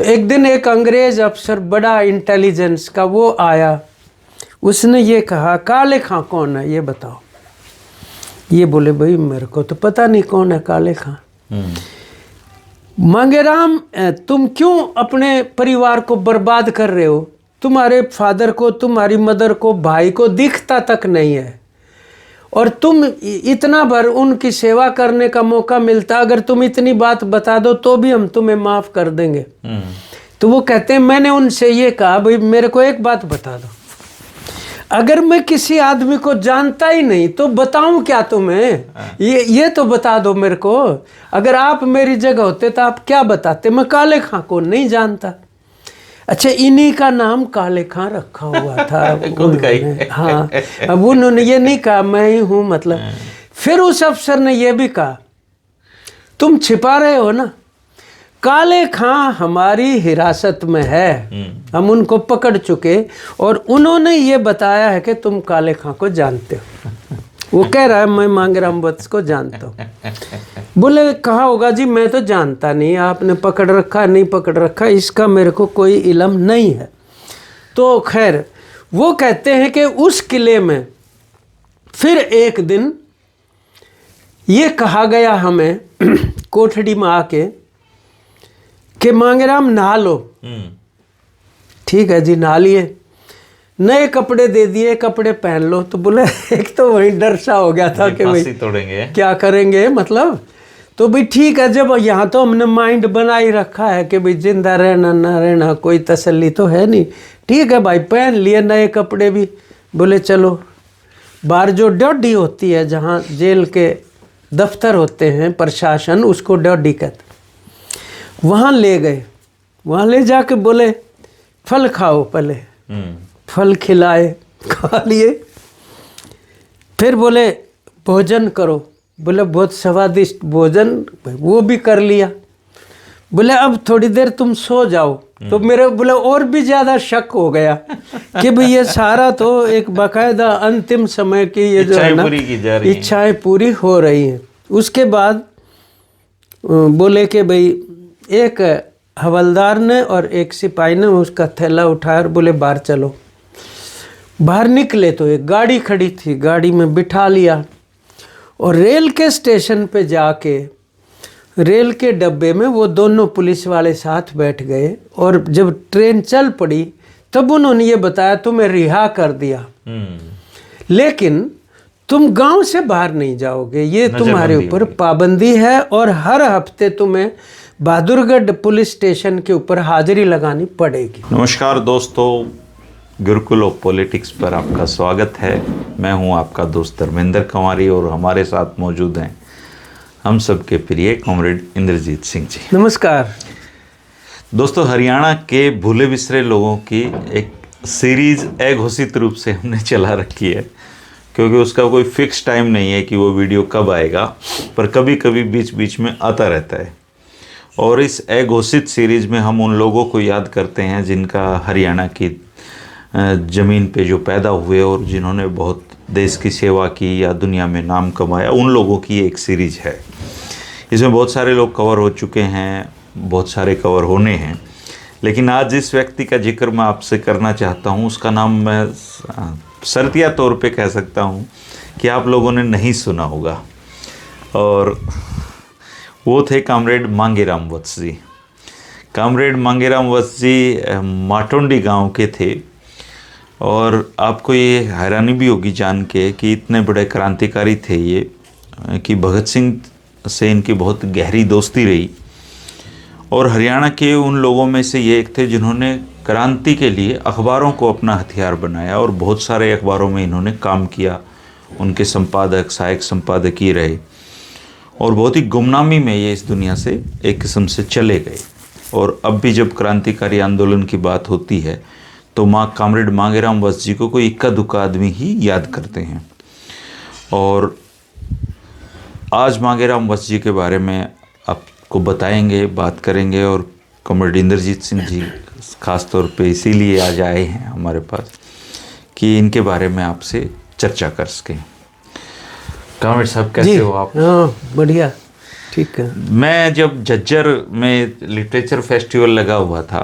तो एक दिन एक अंग्रेज अफसर बड़ा इंटेलिजेंस का वो आया, उसने ये कहा काले खां कौन है ये बताओ। ये बोले भाई मेरे को तो पता नहीं कौन है काले खां। मांगेराम तुम क्यों अपने परिवार को बर्बाद कर रहे हो? तुम्हारे फादर को, तुम्हारी मदर को, भाई को दिखता तक नहीं है, और तुम इतना भर उनकी सेवा करने का मौका मिलता, अगर तुम इतनी बात बता दो तो भी हम तुम्हें माफ कर देंगे। तो वो कहते हैं मैंने उनसे ये कहा भाई मेरे को एक बात बता दो, अगर मैं किसी आदमी को जानता ही नहीं तो बताऊं क्या तुम्हें? ये तो बता दो मेरे को। अगर आप मेरी जगह होते तो आप क्या बताते? मैं काले खां को नहीं जानता। अच्छा, इन्हीं का नाम काले खां रखा हुआ था खुद का ही। हाँ, अब उन्होंने ये नहीं कहा मैं ही हूँ मतलब। फिर उस अफसर ने ये भी कहा तुम छिपा रहे हो ना, काले खां हमारी हिरासत में है, हम उनको पकड़ चुके और उन्होंने ये बताया है कि तुम काले खां को जानते हो। वो कह रहा है मैं मांगेराम वत्स को जानता हूँ। बोले कहा होगा जी मैं तो जानता नहीं, आपने पकड़ रखा नहीं पकड़ रखा इसका मेरे को कोई इल्म नहीं है। तो खैर वो कहते हैं कि उस किले में फिर एक दिन ये कहा गया हमें कोठड़ी में आके कि मांगेराम नहा लो। ठीक है जी, नहा लिए, नए कपड़े दे दिए, कपड़े पहन लो। तो बोले एक तो वही डर सा हो गया था कि भाई तोड़ेंगे क्या करेंगे मतलब। तो भाई ठीक है, जब यहाँ तो हमने माइंड बना ही रखा है कि भाई जिंदा रहना ना रहना कोई तसल्ली तो है नहीं। ठीक है भाई, पहन लिए नए कपड़े भी। बोले चलो बाहर जो ड्योढ़ी होती है, जहाँ जेल के दफ्तर होते हैं, प्रशासन उसको ड्योढ़ी कहते, वहाँ ले गए। वहाँ ले जाके बोले फल खाओ पहले। फल खिलाए, खा लिए। फिर बोले भोजन करो। बोले बहुत स्वादिष्ट भोजन, वो भी कर लिया। बोले अब थोड़ी देर तुम सो जाओ। तो मेरे बोले और भी ज़्यादा शक हो गया कि भाई ये सारा तो एक बाकायदा अंतिम समय की ये जो है ना इच्छाएं पूरी हो रही हैं। उसके बाद बोले कि भाई एक हवलदार ने और एक सिपाही ने उसका थैला उठाया और बोले बाहर चलो। बाहर निकले तो एक गाड़ी खड़ी थी, गाड़ी में बिठा लिया और रेल के स्टेशन पे जाके रेल के डब्बे में वो दोनों पुलिस वाले साथ बैठ गए। और जब ट्रेन चल पड़ी तब उन्होंने ये बताया तुम्हें रिहा कर दिया, लेकिन तुम गांव से बाहर नहीं जाओगे, ये तुम्हारे ऊपर पाबंदी है और हर हफ्ते तुम्हें बहादुरगढ़ पुलिस स्टेशन के ऊपर हाजिरी लगानी पड़ेगी। नमस्कार दोस्तों, गुरुकुल ऑफ पॉलिटिक्स पर आपका स्वागत है। मैं हूं आपका दोस्त धर्मेंद्र कंवारी और हमारे साथ मौजूद हैं हम सबके प्रिय कॉमरेड इंद्रजीत सिंह जी। नमस्कार दोस्तों, हरियाणा के भूले बिसरे लोगों की एक सीरीज अघोषित रूप से हमने चला रखी है, क्योंकि उसका कोई फिक्स टाइम नहीं है कि वो वीडियो कब आएगा, पर कभी कभी बीच बीच में आता रहता है। और इस अघोषित सीरीज में हम उन लोगों को याद करते हैं जिनका हरियाणा की ज़मीन पे जो पैदा हुए और जिन्होंने बहुत देश की सेवा की या दुनिया में नाम कमाया, उन लोगों की एक सीरीज है। इसमें बहुत सारे लोग कवर हो चुके हैं, बहुत सारे कवर होने हैं, लेकिन आज जिस व्यक्ति का जिक्र मैं आपसे करना चाहता हूँ उसका नाम मैं शर्तिया तौर पे कह सकता हूँ कि आप लोगों ने नहीं सुना होगा, और वो थे कॉमरेड मांगेराम वत्स जी। कॉमरेड मांगेराम वत्स जी माटोंडी गांव के थे, और आपको ये हैरानी भी होगी जान के कि इतने बड़े क्रांतिकारी थे ये कि भगत सिंह से इनकी बहुत गहरी दोस्ती रही। और हरियाणा के उन लोगों में से ये एक थे जिन्होंने क्रांति के लिए अखबारों को अपना हथियार बनाया, और बहुत सारे अखबारों में इन्होंने काम किया, उनके संपादक सहायक संपादकीय रहे, और बहुत ही गुमनामी में ये इस दुनिया से एक किस्म से चले गए। और अब भी जब क्रांतिकारी आंदोलन की बात होती है तो कॉमरेड मांगेराम वत्स जी को कोई इक्का दुक्का आदमी ही याद करते हैं। और आज मांगेराम वत्स जी के बारे में आपको बताएंगे, बात करेंगे, और कॉमरेड इंद्रजीत सिंह जी खास तौर पे इसीलिए आज आए हैं हमारे पास कि इनके बारे में आपसे चर्चा कर सकें। कॉमरेड साहब कैसे हो आप? बढ़िया। ठीक है। मैं जब झज्जर में लिटरेचर फेस्टिवल लगा हुआ था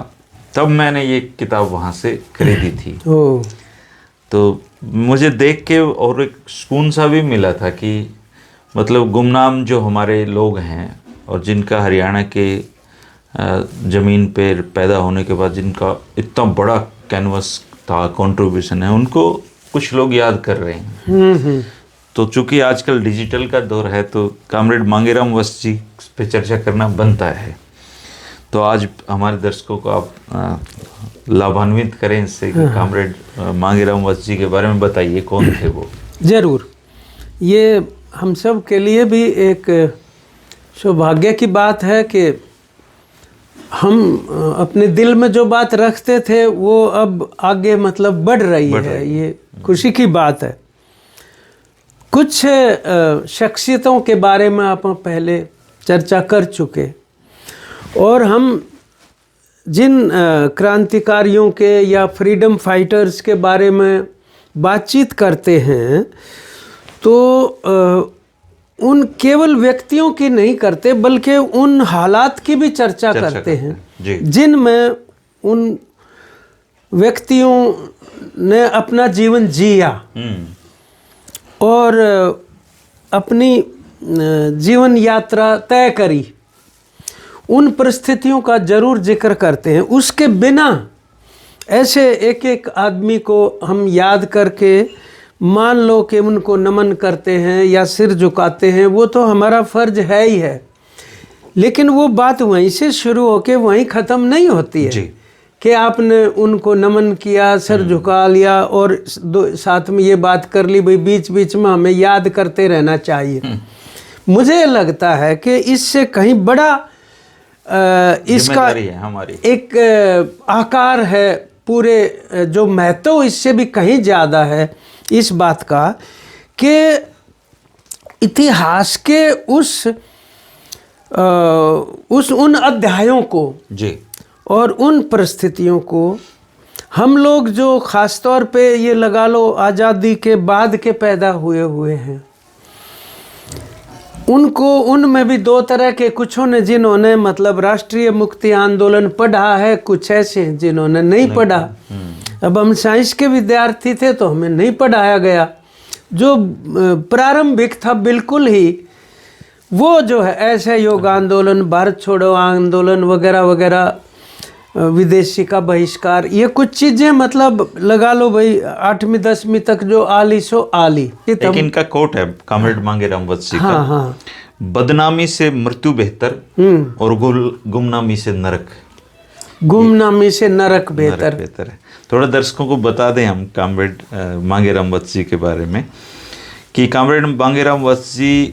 तब मैंने ये किताब वहाँ से खरीदी थी। ओ, तो मुझे देख के और एक सुकून सा भी मिला था कि मतलब गुमनाम जो हमारे लोग हैं और जिनका हरियाणा के ज़मीन पे पैदा होने के बाद जिनका इतना बड़ा कैनवस था, कंट्रीब्यूशन है, उनको कुछ लोग याद कर रहे हैं। तो चूंकि आजकल डिजिटल का दौर है तो कामरेड मांगेराम वत्स जी पे चर्चा करना बनता है। तो आज हमारे दर्शकों को आप लाभान्वित करें इससे कि कामरेड मांगेराम वत्स जी के बारे में बताइए, कौन थे वो? जरूर। ये हम सब के लिए भी एक सौभाग्य की बात है कि हम अपने दिल में जो बात रखते थे वो अब आगे मतलब बढ़ रही है। ये खुशी की बात है। कुछ शख्सियतों के बारे में आप पहले चर्चा कर चुके और हम जिन क्रांतिकारियों के या फ्रीडम फाइटर्स के बारे में बातचीत करते हैं तो उन केवल व्यक्तियों की नहीं करते बल्कि उन हालात की भी चर्चा करते हैं जिनमें उन व्यक्तियों ने अपना जीवन जिया और अपनी जीवन यात्रा तय करी। उन परिस्थितियों का जरूर जिक्र करते हैं। उसके बिना ऐसे एक एक आदमी को हम याद करके मान लो कि उनको नमन करते हैं या सिर झुकाते हैं, वो तो हमारा फर्ज है ही है, लेकिन वो बात वहीं से शुरू होके वहीं ख़त्म नहीं होती है कि आपने उनको नमन किया, सिर झुका लिया और साथ में ये बात कर ली भाई बीच बीच में हमें याद करते रहना चाहिए। मुझे लगता है कि इससे कहीं बड़ा इसका हमारी एक आकार है, पूरे जो महत्व इससे भी कहीं ज़्यादा है इस बात का कि इतिहास के उन अध्यायों को जी और उन परिस्थितियों को हम लोग जो ख़ास तौर पे ये लगा लो आज़ादी के बाद के पैदा हुए हैं उनको, उनमें भी दो तरह के, कुछों ने जिन्होंने मतलब राष्ट्रीय मुक्ति आंदोलन पढ़ा है, कुछ ऐसे हैं जिन्होंने नहीं पढ़ा। अब हम साइंस के विद्यार्थी थे तो हमें नहीं पढ़ाया गया। जो प्रारंभिक था बिल्कुल ही वो जो है ऐसे योग आंदोलन, भारत छोड़ो आंदोलन वगैरह वगैरह, विदेशी का बहिष्कार, ये कुछ चीज़ें मतलब लगा लो भाई 8वीं 10वीं तक जो आली सो आली। एक इनका कोट है कामरेड मांगेराम वत्स जी का, हाँ, बदनामी से मृत्यु बेहतर और गुमनामी से नरक, गुमनामी से नरक बेहतर है। थोड़ा दर्शकों को बता दें हम कामरेड मांगेराम वत्स जी के बारे में कि कामरेड मांगेराम वत्स जी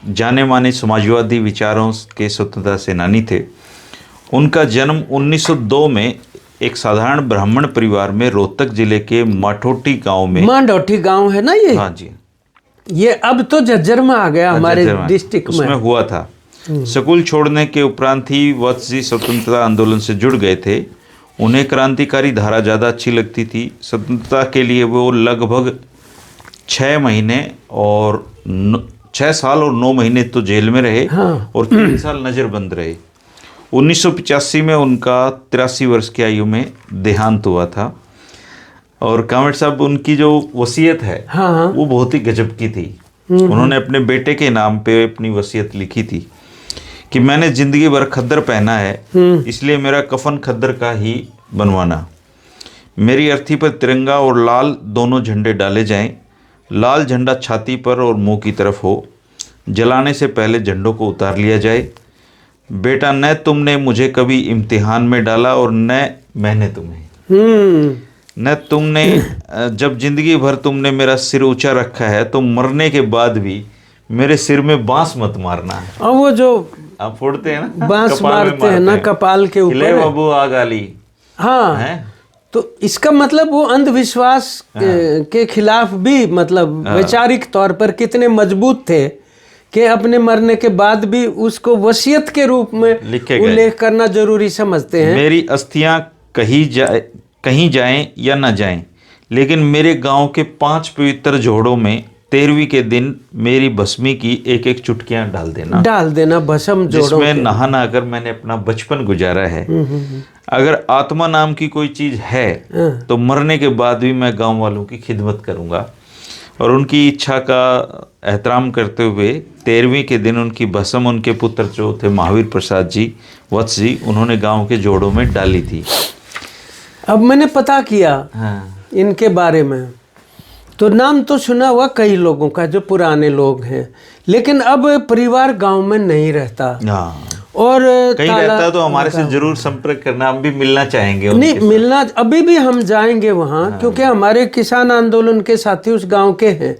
जाने माने समाजवादी विचारों के स्वतंत्रता सेनानी थे। उनका जन्म 1902 में एक साधारण ब्राह्मण परिवार में रोहतक जिले के माठोटी गांव में, मांडोटी गांव है ना ये? हाँ जी, ये अब तो झज्जर में आ गया हमारे डिस्ट्रिक्ट में, उसमें हुआ था। स्कूल छोड़ने के उपरांत ही वत्स जी स्वतंत्रता आंदोलन से जुड़ गए थे। उन्हें क्रांतिकारी धारा ज़्यादा अच्छी लगती थी। स्वतंत्रता के लिए वो लगभग 6 साल और 9 महीने तो जेल में रहे और 3 साल नज़रबंद रहे। 1985 में उनका 83 वर्ष की आयु में देहांत हुआ था। और कामरेड साहब, उनकी जो वसीयत है वो बहुत ही गजब की थी। उन्होंने अपने बेटे के नाम पे अपनी वसीयत लिखी थी कि मैंने ज़िंदगी भर खद्दर पहना है, इसलिए मेरा कफन खद्दर का ही बनवाना। मेरी अर्थी पर तिरंगा और लाल दोनों झंडे डाले जाएं। लाल झंडा छाती पर और मुंह की तरफ हो। जलाने से पहले झंडों को उतार लिया जाए। बेटा, न तुमने मुझे कभी इम्तिहान में डाला और न मैंने तुम्हें। न तुमने जब जिंदगी भर तुमने मेरा सिर ऊंचा रखा है तो मरने के बाद भी मेरे सिर में बांस मत मारना। और वो जो आप फोड़ते हैं ना, बांस मारते हैं ना कपाल के ऊपर, बाबू आ गाली। हाँ है? तो इसका मतलब वो अंधविश्वास के खिलाफ भी मतलब वैचारिक तौर पर कितने मजबूत थे कि अपने मरने के बाद भी उसको वसीयत के रूप में उल्लेख करना जरूरी समझते हैं। मेरी अस्थियां कहीं जाएं या ना जाएं, लेकिन मेरे गांव के 5 पवित्र जोड़ों में 13वीं के दिन मेरी भस्मी की एक एक चुटकियां डाल देना भस्म जोड़ों जिसमें के। नहा नहा कर मैंने अपना बचपन गुजारा है। अगर आत्मा नाम की कोई चीज है तो मरने के बाद भी मैं गांव वालों की खिदमत करूंगा। और उनकी इच्छा का एहतराम करते हुए 13वीं के दिन उनकी भस्म उनके पुत्र जो थे महावीर प्रसाद जी वत्स जी, उन्होंने गांव के जोड़ों में डाली थी। अब मैंने पता किया हाँ। इनके बारे में, तो नाम तो सुना हुआ कई लोगों का जो पुराने लोग हैं, लेकिन अब परिवार गांव में नहीं रहता। हाँ। और कहीं रहता तो हमारे से जरूर संपर्क करना, हम भी मिलना चाहेंगे नहीं उनके मिलना, अभी भी हम जाएंगे वहाँ। हाँ। क्योंकि हमारे किसान आंदोलन के साथी उस गांव के हैं।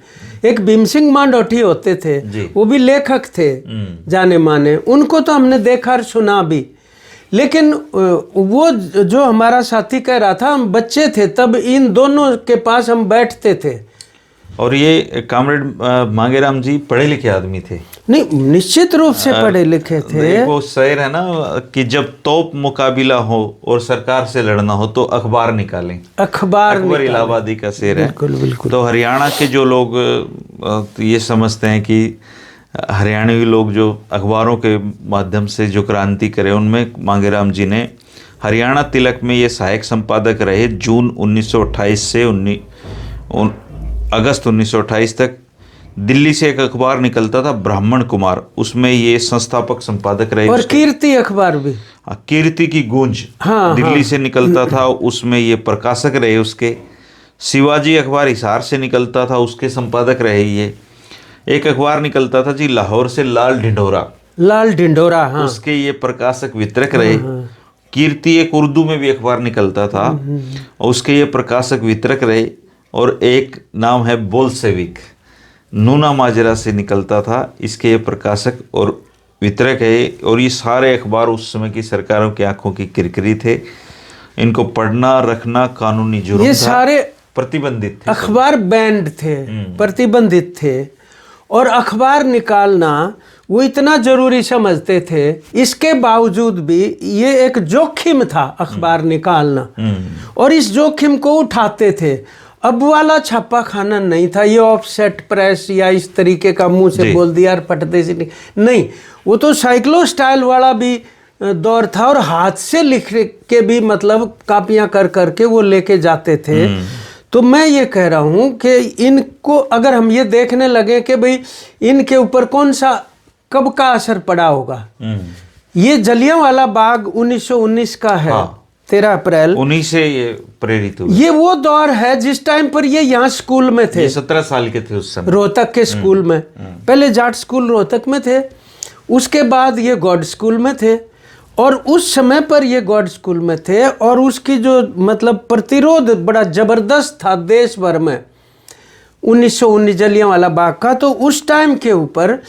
एक भीम सिंह मांडोठी होते थे, वो भी लेखक थे जाने माने, उनको तो हमने देखा और सुना भी। लेकिन वो जो हमारा साथी कह रहा था, हम बच्चे थे तब इन दोनों के पास हम बैठते थे। और ये कामरेड मांगेराम जी पढ़े लिखे आदमी थे। नहीं, निश्चित रूप से पढ़े लिखे थे। वो शेर है ना कि जब तोप मुकाबिला हो और सरकार से लड़ना हो तो अखबार निकालें। अकबर इलाहाबादी का शेर है। बिल्कुल बिल्कुल। तो हरियाणा के जो लोग ये समझते हैं कि हरियाणवी लोग जो अखबारों के माध्यम से जो क्रांति करे, उनमें मांगेराम जी ने हरियाणा तिलक में ये सहायक संपादक रहे जून 1928 से अगस्त 1928 तक। दिल्ली से एक अखबार निकलता था ब्राह्मण कुमार, उसमें ये संस्थापक संपादक रहे। और कीर्ति अखबार भी, कीर्ति की गूंज हाँ, दिल्ली हाँ। से निकलता था, उसमें ये प्रकाशक रहे उसके। शिवाजी अखबार हिसार से निकलता था, उसके संपादक रहे ये। एक अखबार निकलता था जी लाहौर से, लाल ढिंढोरा, हाँ। उसके ये प्रकाशक वितरक रहे। कीर्ति एक उर्दू में भी अखबार निकलता था, उसके ये प्रकाशक वितरक रहे। और एक नाम है बोल्शेविक, नूना माजरा से निकलता था, इसके ये प्रकाशक और वितरक है। और ये सारे अखबार उस समय की सरकारों की आंखों की किरकिरी थे। इनको पढ़ना रखना कानूनी जुर्म था, ये सारे प्रतिबंधित थे। अखबार बैंड थे, प्रतिबंधित थे। और अखबार निकालना वो इतना जरूरी समझते थे, इसके बावजूद भी ये एक जोखिम था अखबार निकालना, और इस जोखिम को उठाते थे। अब वाला छापा खाना नहीं था, ये ऑफसेट प्रेस या इस तरीके का मुंह से बोल दिया और पटते से नहीं। वो तो साइक्लो स्टाइल वाला भी दौर था, और हाथ से लिख के भी मतलब कापियां कर करके वो लेके जाते थे। तो मैं ये कह रहा हूँ कि इनको अगर हम ये देखने लगे कि भाई इनके ऊपर कौन सा कब का असर पड़ा होगा। ये जलियांवाला बाग 1919 का है। हाँ। 13 अप्रैल 19 से ये प्रेरित हुए। ये वो दौर है जिस टाइम पर ये यहाँ स्कूल में थे। 17 साल के थे उस समय, रोहतक के स्कूल में। पहले जाट स्कूल रोहतक में थे, उसके बाद ये गॉड स्कूल में थे। और उस समय पर ये गॉड स्कूल में थे, और उसकी जो मतलब प्रतिरोध बड़ा जबरदस्त था देश भर में 1919 जलियांवाला बाग का। तो उस टाइम के ऊपर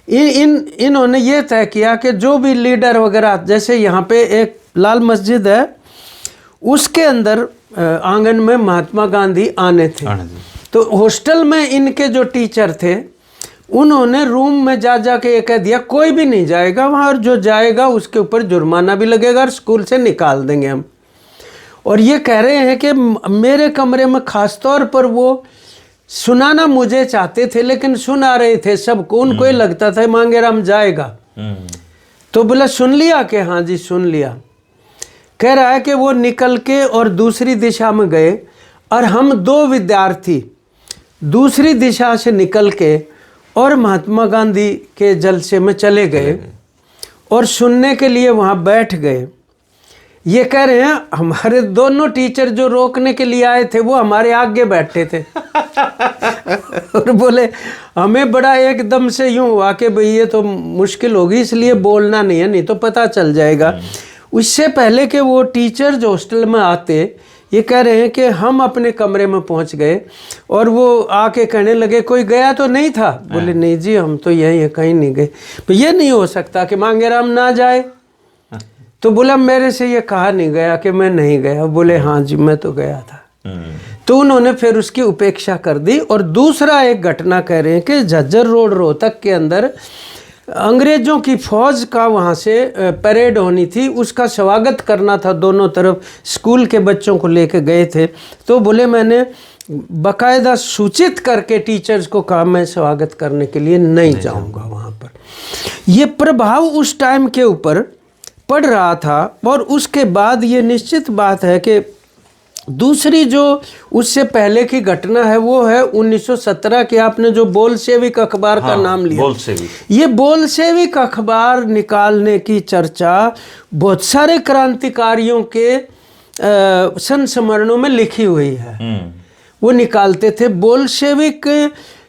इन्होंने ये तय किया कि जो भी लीडर वगैरह, जैसे यहाँ पे एक लाल मस्जिद है, उसके अंदर आंगन में महात्मा गांधी आने थे। तो हॉस्टल में इनके जो टीचर थे, उन्होंने रूम में जा के ये कह दिया कोई भी नहीं जाएगा वहाँ, और जो जाएगा उसके ऊपर जुर्माना भी लगेगा और स्कूल से निकाल देंगे हम। और ये कह रहे हैं कि मेरे कमरे में खास तौर पर वो सुनाना मुझे चाहते थे, लेकिन सुना रहे थे सबको। उनको ये लगता था मांगेराम जाएगा। तो बोला सुन लिया कि हाँ जी सुन लिया। कह रहा है कि वो निकल के और दूसरी दिशा में गए, और हम 2 विद्यार्थी दूसरी दिशा से निकल के और महात्मा गांधी के जलसे में चले गए और सुनने के लिए वहाँ बैठ गए। ये कह रहे हैं हमारे दोनों टीचर जो रोकने के लिए आए थे वो हमारे आगे बैठे थे। और बोले हमें बड़ा एकदम से यूं हुआ कि भाई ये तो मुश्किल होगी, इसलिए बोलना नहीं है, नहीं तो पता चल जाएगा। उससे पहले कि वो टीचर जो हॉस्टल में आते, ये कह रहे हैं कि हम अपने कमरे में पहुंच गए, और वो आके कहने लगे कोई गया तो नहीं था। बोले नहीं जी हम तो यहीं है, कहीं नहीं गए। तो ये नहीं हो सकता कि मांगेराम ना जाए। तो बोला मेरे से ये कहा नहीं गया कि मैं नहीं गया। बोले हाँ जी मैं तो गया था। तो उन्होंने फिर उसकी उपेक्षा कर दी। और दूसरा एक घटना कह रहे हैं कि झज्जर रोड रोहतक के अंदर अंग्रेजों की फौज का वहाँ से परेड होनी थी, उसका स्वागत करना था। दोनों तरफ स्कूल के बच्चों को लेके गए थे। तो बोले मैंने बकायदा सूचित करके टीचर्स को कहा मैं स्वागत करने के लिए नहीं जाऊंगा वहाँ पर। ये प्रभाव उस टाइम के ऊपर पड़ रहा था। और उसके बाद ये निश्चित बात है कि दूसरी जो उससे पहले की घटना है वो है 1917 की, आपने जो बोल्शेविक अखबार का नाम लिया, बोल्शेविक। ये बोल्शेविक अखबार निकालने की चर्चा बहुत सारे क्रांतिकारियों के संस्मरणों में लिखी हुई है। वो निकालते थे। बोल्शेविक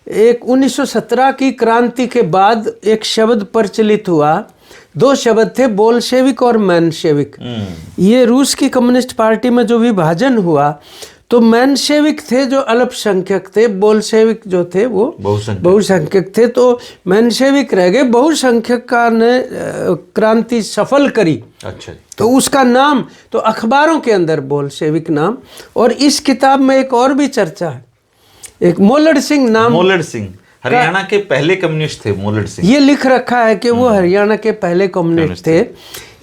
एक 1917 की क्रांति के बाद एक शब्द प्रचलित हुआ, दो शब्द थे, बोल्शेविक और मेंशेविक। ये रूस की कम्युनिस्ट पार्टी में जो विभाजन हुआ तो मेंशेविक थे जो अल्पसंख्यक थे, बोल्शेविक जो थे वो बहुसंख्यक थे। तो मेंशेविक रह गए, बहुसंख्यक का ने क्रांति सफल करी। अच्छा। तो उसका नाम तो अखबारों के अंदर बोल्शेविक नाम। और इस किताब में एक और भी चर्चा है, एक मोलड़ सिंह नाम, मोलड़ सिंह हरियाणा के पहले कम्युनिस्ट थे। मोलड़ सिंह ये लिख रखा है कि वो हरियाणा के पहले कम्युनिस्ट थे।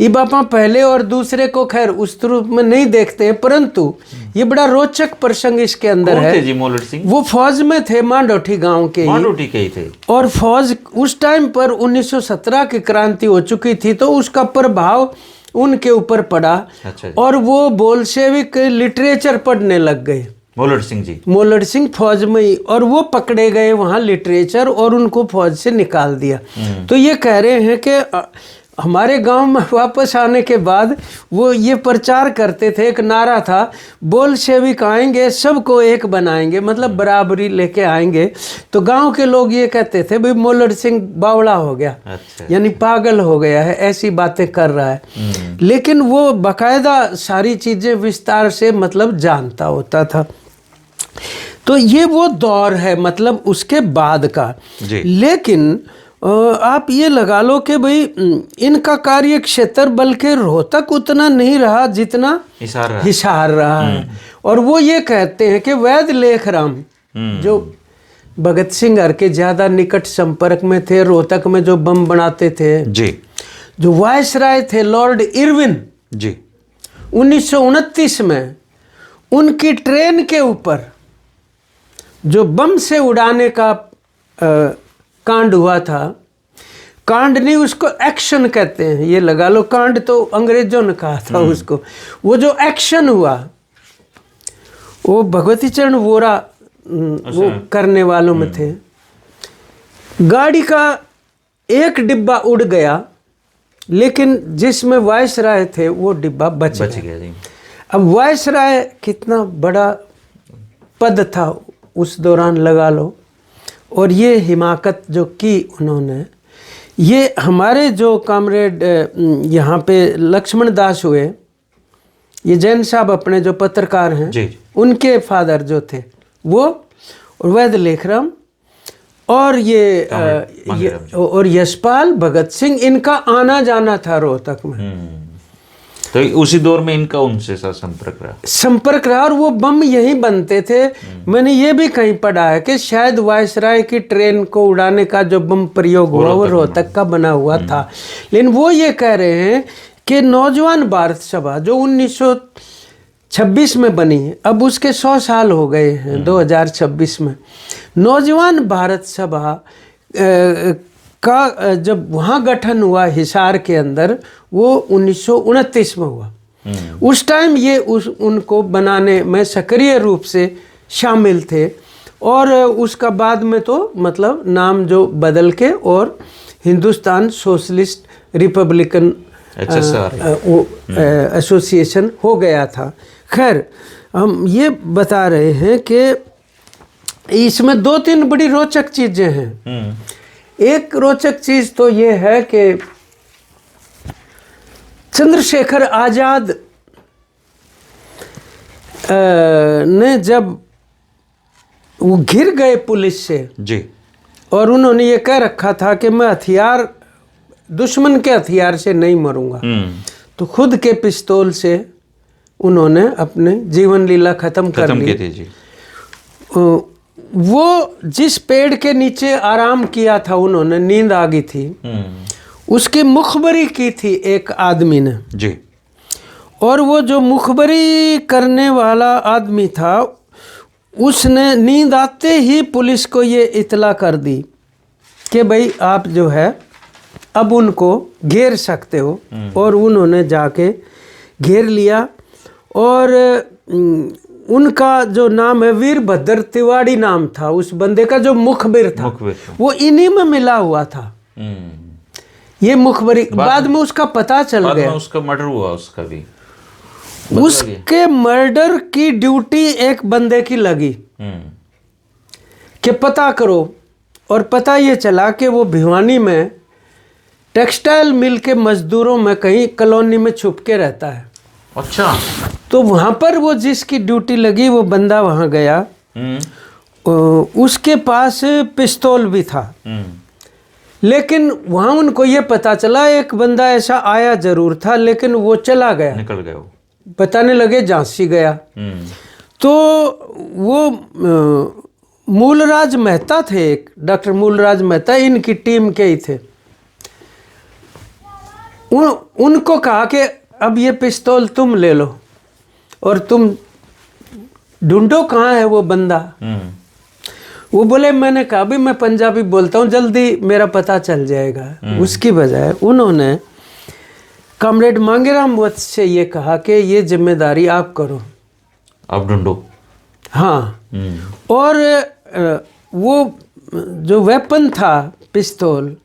ये बापा पहले और दूसरे को खैर उस रूप में नहीं देखते हैं, परंतु ये बड़ा रोचक प्रसंग इसके अंदर है। जी मोलड़ सिंह वो फौज में थे, मांडोठी गांव के, मांडोठी के ही थे। और फौज उस टाइम पर 1917 की क्रांति हो चुकी थी तो उसका प्रभाव उनके ऊपर पड़ा। अच्छा। और वो बोल्शेविक लिटरेचर पढ़ने लग गए, मोलड़ सिंह जी। मोलड़ सिंह फौज में ही, और वो पकड़े गए वहाँ लिटरेचर और उनको फौज से निकाल दिया। तो ये कह रहे हैं कि हमारे गांव में वापस आने के बाद वो ये प्रचार करते थे, एक नारा था, बोल्शेविक आएंगे सबको एक बनाएंगे, मतलब बराबरी लेके आएंगे। तो गांव के लोग ये कहते थे भाई मोलड़ सिंह बावड़ा हो गया। अच्छा। यानी पागल हो गया है, ऐसी बातें कर रहा है। लेकिन वो बाकायदा सारी चीज़ें विस्तार से मतलब जानता होता था। तो ये वो दौर है मतलब उसके बाद का जी। लेकिन आप ये लगा लो कि भाई इनका कार्य क्षेत्र बल्कि रोहतक उतना नहीं रहा जितना हिसार रहा है। और वो ये कहते हैं कि वैद लेखराम जो भगत सिंह के ज़्यादा निकट संपर्क में थे, रोहतक में जो बम बनाते थे जी, जो वायसराय थे लॉर्ड इरविन जी, 1929 में उनकी ट्रेन के ऊपर जो बम से उड़ाने का कांड हुआ था, कांड नहीं उसको एक्शन कहते हैं, ये लगा लो, कांड तो अंग्रेजों ने कहा था उसको। वो जो एक्शन हुआ वो भगवती चरण वोरा वो करने वालों में थे। गाड़ी का एक डिब्बा उड़ गया लेकिन जिसमें वायसराय थे वो डिब्बा बच गया जी। अब वायसराय कितना बड़ा पद था उस दौरान लगा लो, और ये हिमाकत जो की उन्होंने, ये हमारे जो कामरेड यहाँ पे लक्ष्मण दास हुए, ये जैन साहब अपने जो पत्रकार हैं जी, उनके फादर जो थे वो, और वैद लेखराम और ये और यशपाल भगत सिंह, इनका आना जाना था रोहतक में। तो उसी दौर में इनका उनसे संपर्क रहा और वो बम यहीं बनते थे। मैंने ये भी कहीं पढ़ा है कि शायद वायसराय की ट्रेन को उड़ाने का जो बम प्रयोग हुआ वो रोहतक का बना हुआ था। लेकिन वो ये कह रहे हैं कि नौजवान भारत सभा जो 1926 में बनी है, अब उसके 100 साल हो गए हैं 2026 में, नौजवान भारत सभा का जब वहाँ गठन हुआ हिसार के अंदर वो 1929 में हुआ। उस टाइम ये उनको बनाने में सक्रिय रूप से शामिल थे। और उसका बाद में तो मतलब नाम जो बदल के और हिंदुस्तान सोशलिस्ट रिपब्लिकन एसोसिएशन हो गया था। खैर हम ये बता रहे हैं कि इसमें 2-3 बड़ी रोचक चीज़ें हैं। एक रोचक चीज़ तो ये है कि चंद्रशेखर आज़ाद ने जब वो घिर गए पुलिस से जी, और उन्होंने ये कह रखा था कि मैं हथियार, दुश्मन के हथियार से नहीं मरूंगा, तो खुद के पिस्तौल से उन्होंने अपने जीवन लीला खत्म कर ली थी जी। वो जिस पेड़ के नीचे आराम किया था उन्होंने, नींद आ गई थी, उसकी मुखबरी की थी एक आदमी ने जी। और वो जो मुखबरी करने वाला आदमी था उसने नींद आते ही पुलिस को ये इतला कर दी कि भाई आप जो है अब उनको घेर सकते हो। और उन्होंने जाके घेर लिया और उनका जो नाम है वीरभद्र तिवाड़ी नाम था उस बंदे का, जो मुखबिर था वो इन्हीं में मिला हुआ था। ये मुखबिर बाद में उसका पता चल गया, उसका मर्डर हुआ, उसका भी उसके मर्डर की ड्यूटी एक बंदे की लगी कि पता करो। और पता ये चला कि वो भिवानी में टेक्सटाइल मिल के मजदूरों में कहीं कॉलोनी में छुप के रहता है। अच्छा। तो वहाँ पर वो जिसकी ड्यूटी लगी वो बंदा वहाँ गया, उसके पास पिस्तौल भी था। लेकिन वहाँ उनको ये पता चला एक बंदा ऐसा आया जरूर था लेकिन वो चला गया, निकल गया वो, बताने लगे झांसी गया। तो वो मूलराज मेहता थे, एक डॉक्टर मूलराज मेहता इनकी टीम के ही थे। उनको कहा कि अब ये पिस्तौल तुम ले लो और तुम ढूंढो कहाँ है वो बंदा। वो बोले, मैंने कहा भी मैं पंजाबी बोलता हूँ, जल्दी मेरा पता चल जाएगा। उसकी बजाय उन्होंने कॉमरेड मांगेराम वत्स से ये कहा कि ये जिम्मेदारी आप करो, आप ढूंढो। हाँ। और वो जो वेपन था पिस्तौल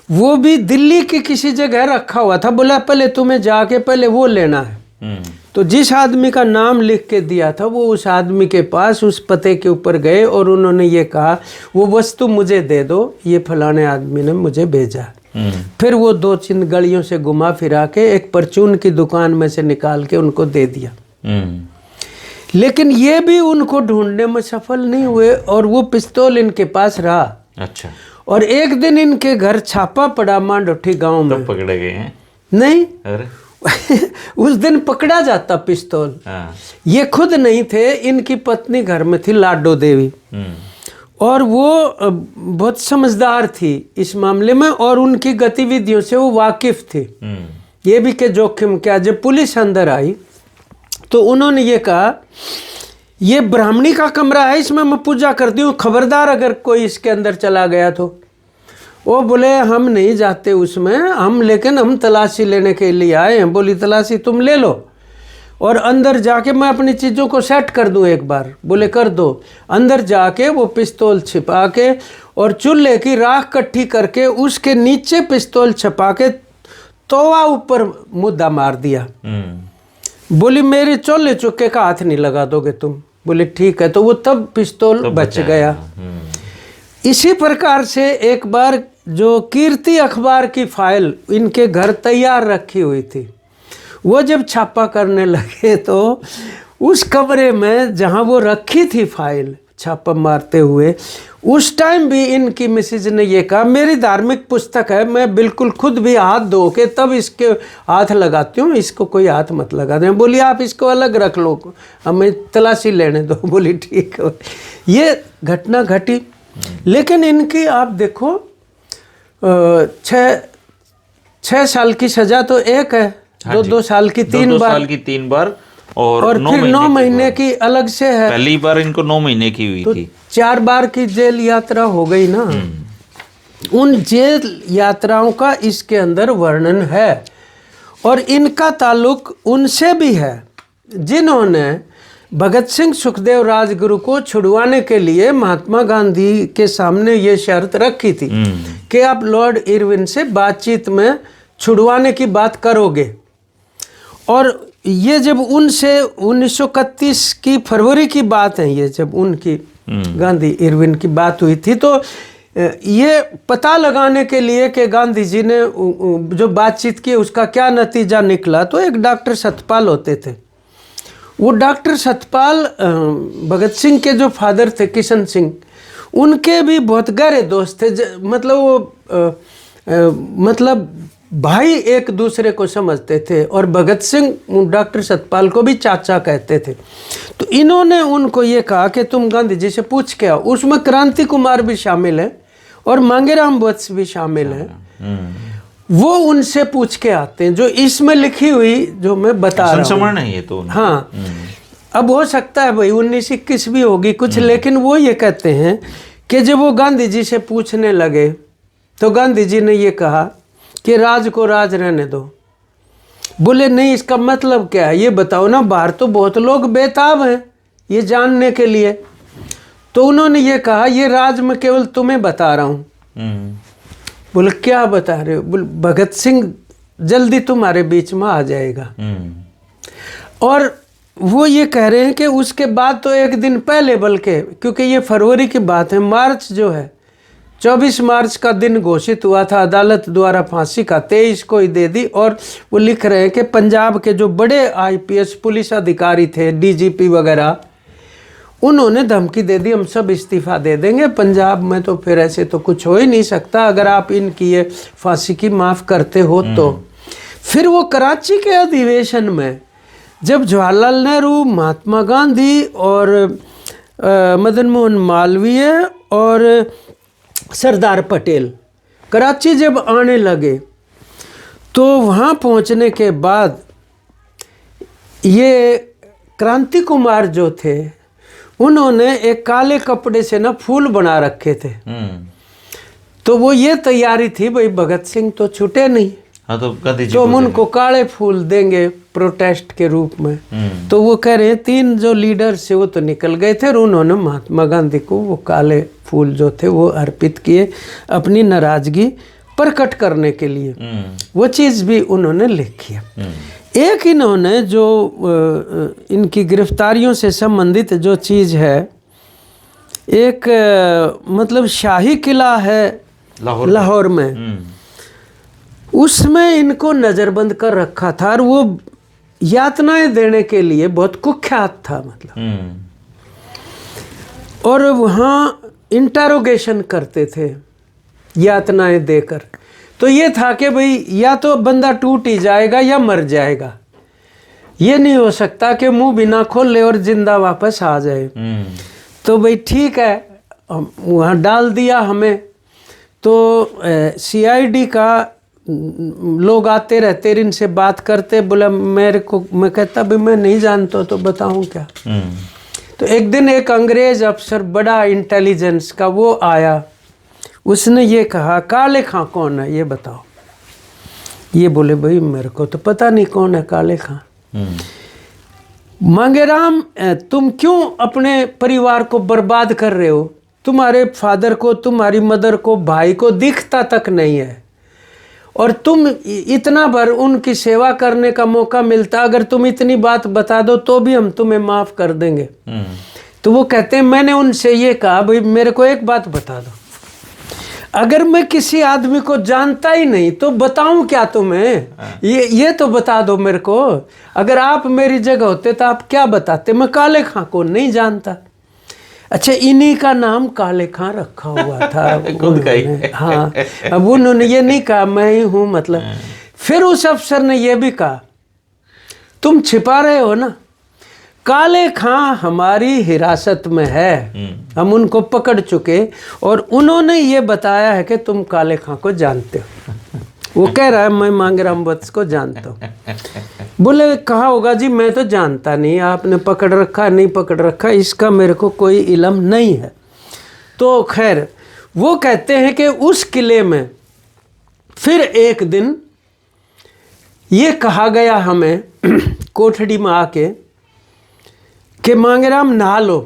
वो भी दिल्ली की किसी जगह रखा हुआ था। बोला पहले तुम्हें जाके पहले वो लेना है। तो जिस आदमी का नाम लिख के दिया था वो उस आदमी के पास उस पते के ऊपर गए और उन्होंने ये कहा वो वस्तु मुझे दे दो, ये फलाने आदमी ने मुझे भेजा। फिर वो 2-3 गलियों से घुमा फिरा के एक परचून की दुकान में से निकाल के उनको दे दिया। लेकिन ये भी उनको ढूंढने में सफल नहीं हुए और वो पिस्तौल इनके पास रहा। अच्छा। और एक दिन इनके घर छापा पड़ा मांडोठी गांव में। तब पकड़े गए हैं? नहीं। अरे उस दिन पकड़ा जाता पिस्तौल। ये खुद नहीं थे, इनकी पत्नी घर में थी, लाडो देवी। और वो बहुत समझदार थी इस मामले में और उनकी गतिविधियों से वो वाकिफ थी। ये भी के जोखिम क्या। जब पुलिस अंदर आई तो उन्होंने ये कहा ये ब्राह्मणी का कमरा है, इसमें मैं पूजा करती हूँ, खबरदार अगर कोई इसके अंदर चला गया तो। वो बोले हम नहीं जाते उसमें, लेकिन हम तलाशी लेने के लिए आए हैं। बोली तलाशी तुम ले लो और अंदर जाके मैं अपनी चीज़ों को सेट कर दूं एक बार। बोले कर दो। अंदर जाके वो पिस्तौल छिपा के और चूल्हे की राख इकट्ठी करके उसके नीचे पिस्तौल छिपा के तवा ऊपर मुद्दा मार दिया। बोली मेरे चोले चुक्के का हाथ नहीं लगा दोगे तुम। बोले ठीक है। तो वो तब पिस्तौल बच गया। इसी प्रकार से एक बार जो कीर्ति अखबार की फाइल इनके घर तैयार रखी हुई थी, वो जब छापा करने लगे तो उस कमरे में जहाँ वो रखी थी फाइल छापा मारते हुए, उस टाइम भी इनकी मिसेज ने ये कहा मेरी धार्मिक पुस्तक है, मैं बिल्कुल खुद भी हाथ धो के तब इसके हाथ लगाती हूँ, इसको कोई हाथ मत लगा दें। बोली आप इसको अलग रख लो, हमें तलाशी लेने दो। बोली ठीक है। ये घटना घटी। लेकिन इनकी आप देखो 6 साल की सजा तो एक है, 2 साल की 3 बार, 2 साल की 3 बार और फिर 9 महीने की अलग से है। पहली बार इनको 9 महीने की हुई थी। 4 बार की जेल यात्रा हो गई ना। उन जेल यात्राओं का इसके अंदर वर्णन है और इनका ताल्लुक उनसे भी है जिन्होंने भगत सिंह सुखदेव राजगुरु को छुड़वाने के लिए महात्मा गांधी के सामने ये शर्त रखी थी कि आप लॉर्ड इरविन से बातचीत में छुड़वाने की बात करोगे। और ये जब उनसे 1931 की फरवरी की बात है, ये जब उनकी गांधी इरविन की बात हुई थी, तो ये पता लगाने के लिए कि गांधी जी ने जो बातचीत की उसका क्या नतीजा निकला, तो एक डॉक्टर सतपाल होते थे। वो डॉक्टर सतपाल भगत सिंह के जो फादर थे किशन सिंह, उनके भी बहुत गहरे दोस्त थे। मतलब वो मतलब भाई एक दूसरे को समझते थे और भगत सिंह डॉक्टर सतपाल को भी चाचा कहते थे। तो इन्होंने उनको ये कहा कि तुम गांधी जी से पूछ के आओ। उसमें क्रांति कुमार भी शामिल है और मांगेराम वत्स भी शामिल है। वो उनसे पूछ के आते हैं जो इसमें लिखी हुई जो मैं बता रहा हूँ। नहीं है तो हाँ। अब हो सकता है भाई 1921 भी होगी कुछ, लेकिन वो ये कहते हैं कि जब वो गांधी जी से पूछने लगे तो गांधी जी ने ये कहा कि राज को राज रहने दो। बोले नहीं, इसका मतलब क्या है ये बताओ ना, बाहर तो बहुत लोग बेताब हैं ये जानने के लिए। तो उन्होंने ये कहा ये राज मैं केवल तुम्हें बता रहा हूँ। बोले क्या बता रहे हो? बोले भगत सिंह जल्दी तुम्हारे बीच में आ जाएगा। और वो ये कह रहे हैं कि उसके बाद तो एक दिन पहले, बल्कि क्योंकि ये फरवरी की बात है, मार्च जो है 24 मार्च का दिन घोषित हुआ था अदालत द्वारा फांसी का, 23 को ही दे दी। और वो लिख रहे हैं कि पंजाब के जो बड़े आईपीएस पुलिस अधिकारी थे, डीजीपी वगैरह, उन्होंने धमकी दे दी हम सब इस्तीफा दे देंगे, पंजाब में तो फिर ऐसे तो कुछ हो ही नहीं सकता अगर आप इनकी ये फांसी की माफ़ करते हो तो। फिर वो कराची के अधिवेशन में जब जवाहरलाल नेहरू, महात्मा गांधी और मदन मोहन मालवीय और सरदार पटेल कराची जब आने लगे तो वहाँ पहुँचने के बाद ये क्रांति कुमार जो थे उन्होंने एक काले कपड़े से ना फूल बना रखे थे। तो वो ये तैयारी थी भाई भगत सिंह तो छूटे नहीं, हाँ तो गांधी जी तो हम उनको काले फूल देंगे प्रोटेस्ट के रूप में। तो वो कह रहे हैं 3 जो लीडर से वो तो निकल गए थे और उन्होंने महात्मा गांधी को वो काले फूल जो थे वो अर्पित किए अपनी नाराजगी प्रकट करने के लिए। वो चीज़ भी उन्होंने लिखी है। एक इन्होंने जो इनकी गिरफ्तारियों से संबंधित जो चीज़ है, एक मतलब शाही किला है लाहौर में, उसमें इनको नज़रबंद कर रखा था और वो यातनाएं देने के लिए बहुत कुख्यात था मतलब। और वहाँ इंटरोगेशन करते थे यातनाएं देकर। तो ये था कि भाई या तो बंदा टूट ही जाएगा या मर जाएगा, ये नहीं हो सकता कि मुंह बिना खोले और जिंदा वापस आ जाए। तो भाई ठीक है, वहाँ डाल दिया हमें। तो सीआईडी का लोग आते रहते, इनसे बात करते, बोला मेरे को, मैं कहता भी मैं नहीं जानता तो बताऊं क्या। तो एक दिन एक अंग्रेज अफसर बड़ा इंटेलिजेंस का वो आया, उसने ये कहा काले खां कौन है ये बताओ। ये बोले भाई मेरे को तो पता नहीं कौन है काले खां। मांगेराम तुम क्यों अपने परिवार को बर्बाद कर रहे हो? तुम्हारे फादर को, तुम्हारी मदर को, भाई को दिखता तक नहीं है और तुम इतना भर उनकी सेवा करने का मौका मिलता, अगर तुम इतनी बात बता दो तो भी हम तुम्हें माफ़ कर देंगे। तो वो कहते हैं मैंने उनसे ये कहा भाई मेरे को एक बात बता दो, अगर मैं किसी आदमी को जानता ही नहीं तो बताऊं क्या तुम्हें? ये तो बता दो मेरे को। अगर आप मेरी जगह होते तो आप क्या बताते? मैं काले खां को नहीं जानता। अच्छा, इन्हीं का नाम काले खां रखा हुआ था खुद का ही। हाँ, अब उन्होंने ये नहीं कहा मैं ही हूँ मतलब। फिर उस अफसर ने ये भी कहा तुम छिपा रहे हो ना, काले खां हमारी हिरासत में है, हम उनको पकड़ चुके और उन्होंने ये बताया है कि तुम काले खां को जानते हो। वो कह रहा है मैं मांगेराम वत्स को जानता हूँ। बोले कहा होगा जी मैं तो जानता नहीं, आपने पकड़ रखा नहीं पकड़ रखा इसका मेरे को कोई इल्म नहीं है। तो खैर वो कहते हैं कि उस किले में फिर एक दिन ये कहा गया हमें कोठड़ी में आके कि मांगेराम नहा लो।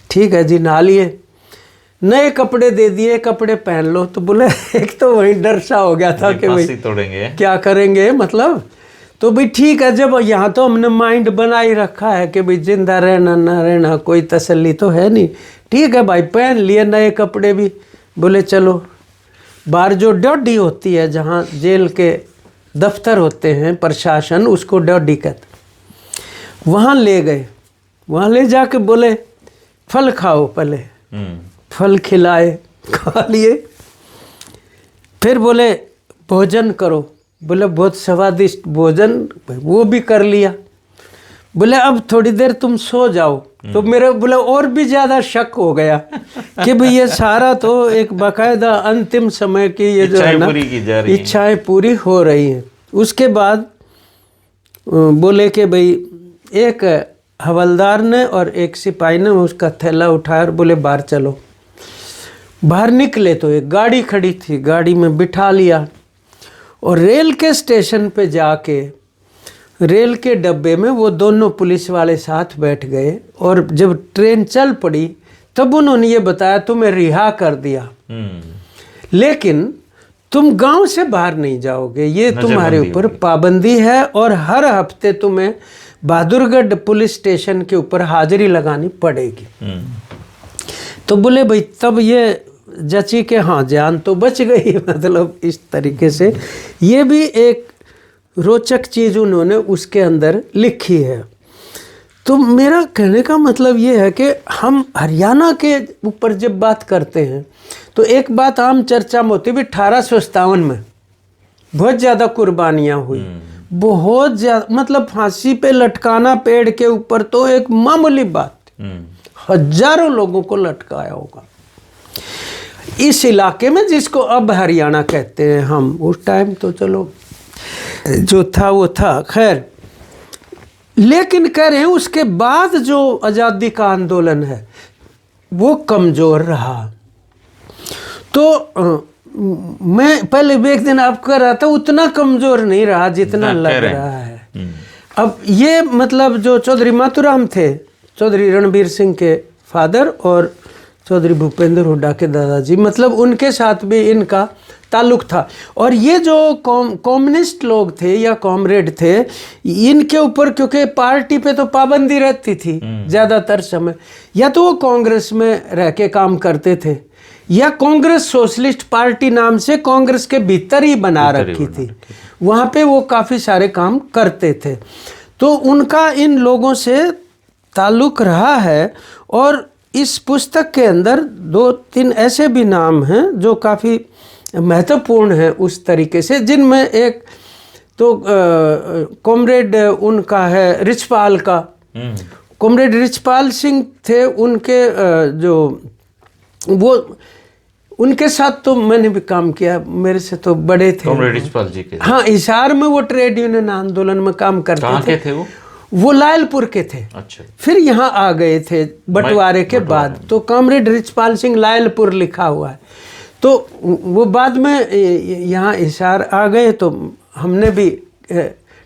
ठीक है जी, नहा लिए, नए कपड़े दे दिए, कपड़े पहन लो। तो बोले एक तो वही डर सा हो गया था कि भाई तोड़ेंगे क्या करेंगे मतलब। तो भाई ठीक है, जब यहाँ तो हमने माइंड बना ही रखा है कि भाई जिंदा रहना ना रहना कोई तसल्ली तो है नहीं। ठीक है भाई, पहन लिए नए कपड़े भी। बोले चलो बाहर जो ड्यूटी होती है, जहाँ जेल के दफ्तर होते हैं प्रशासन, उसको ड्यूटी कहते, वहाँ ले गए। वहाँ ले जाके बोले फल खाओ पहले। फल खिलाए, खा लिए। फिर बोले भोजन करो। बोले बहुत स्वादिष्ट भोजन, वो भी कर लिया। बोले अब थोड़ी देर तुम सो जाओ। तो मेरे बोले और भी ज़्यादा शक हो गया कि भाई ये सारा तो एक बाकायदा अंतिम समय की ये जो है ना इच्छाएं पूरी हो रही हैं। उसके बाद बोले कि भाई एक हवलदार ने और एक सिपाही ने उसका थैला उठाया और बोले बाहर चलो। बाहर निकले तो एक गाड़ी खड़ी थी, गाड़ी में बिठा लिया और रेल के स्टेशन पे जाके रेल के डब्बे में वो दोनों पुलिस वाले साथ बैठ गए और जब ट्रेन चल पड़ी तब उन्होंने ये बताया तुम्हें रिहा कर दिया, लेकिन तुम गांव से बाहर नहीं जाओगे, ये तुम्हारे ऊपर पाबंदी है और हर हफ्ते तुम्हें बहादुरगढ़ पुलिस स्टेशन के ऊपर हाजिरी लगानी पड़ेगी। तो बोले भाई तब ये जची के हाँ जान तो बच गई। मतलब इस तरीके से ये भी एक रोचक चीज़ उन्होंने उसके अंदर लिखी है। तो मेरा कहने का मतलब ये है कि हम हरियाणा के ऊपर जब बात करते हैं तो एक बात आम चर्चा में होती है, 1857 में बहुत ज़्यादा कुर्बानियाँ हुई, बहुत ज़्यादा, मतलब फांसी पे लटकाना पेड़ के ऊपर तो एक मामूली बात, हजारों लोगों को लटकाया होगा इस इलाके में जिसको अब हरियाणा कहते हैं हम। उस टाइम तो चलो जो था वो था, खैर। लेकिन कह रहे हैं उसके बाद जो आज़ादी का आंदोलन है वो कमज़ोर रहा। तो मैं पहले भी एक दिन आपको कह रहा था उतना कमज़ोर नहीं रहा जितना लग रहा है। अब ये मतलब जो चौधरी मातूराम थे, चौधरी रणबीर सिंह के फादर और चौधरी भूपेंद्र हुड्डा के दादाजी, मतलब उनके साथ भी इनका ताल्लुक था। और ये जो कम्युनिस्ट लोग थे या कॉमरेड थे, इनके ऊपर क्योंकि पार्टी पे तो पाबंदी रहती थी ज़्यादातर समय, या तो वो कांग्रेस में रह के काम करते थे या कांग्रेस सोशलिस्ट पार्टी नाम से कांग्रेस के भीतर ही बना रखी थी, वहाँ पे वो काफ़ी सारे काम करते थे। तो उनका इन लोगों से ताल्लुक रहा है। और इस पुस्तक के अंदर 2-3 ऐसे भी नाम हैं जो काफ़ी महत्वपूर्ण है उस तरीके से, जिनमें एक तो कॉमरेड उनका है रिचपाल का, कॉमरेड रिचपाल सिंह थे उनके जो वो उनके साथ तो मैंने भी काम किया, मेरे से तो बड़े थे कॉमरेड रिचपाल जी के। हाँ, हिसार में वो ट्रेड यूनियन आंदोलन में काम करते थे। कहाँ के थे वो लायलपुर के थे। अच्छा। फिर फिर यहाँ आ गए थे बंटवारे के बाद, तो कॉमरेड रिचपाल सिंह लायलपुर लिखा हुआ है। तो वो बाद में यहाँ हिसार आ गए तो हमने भी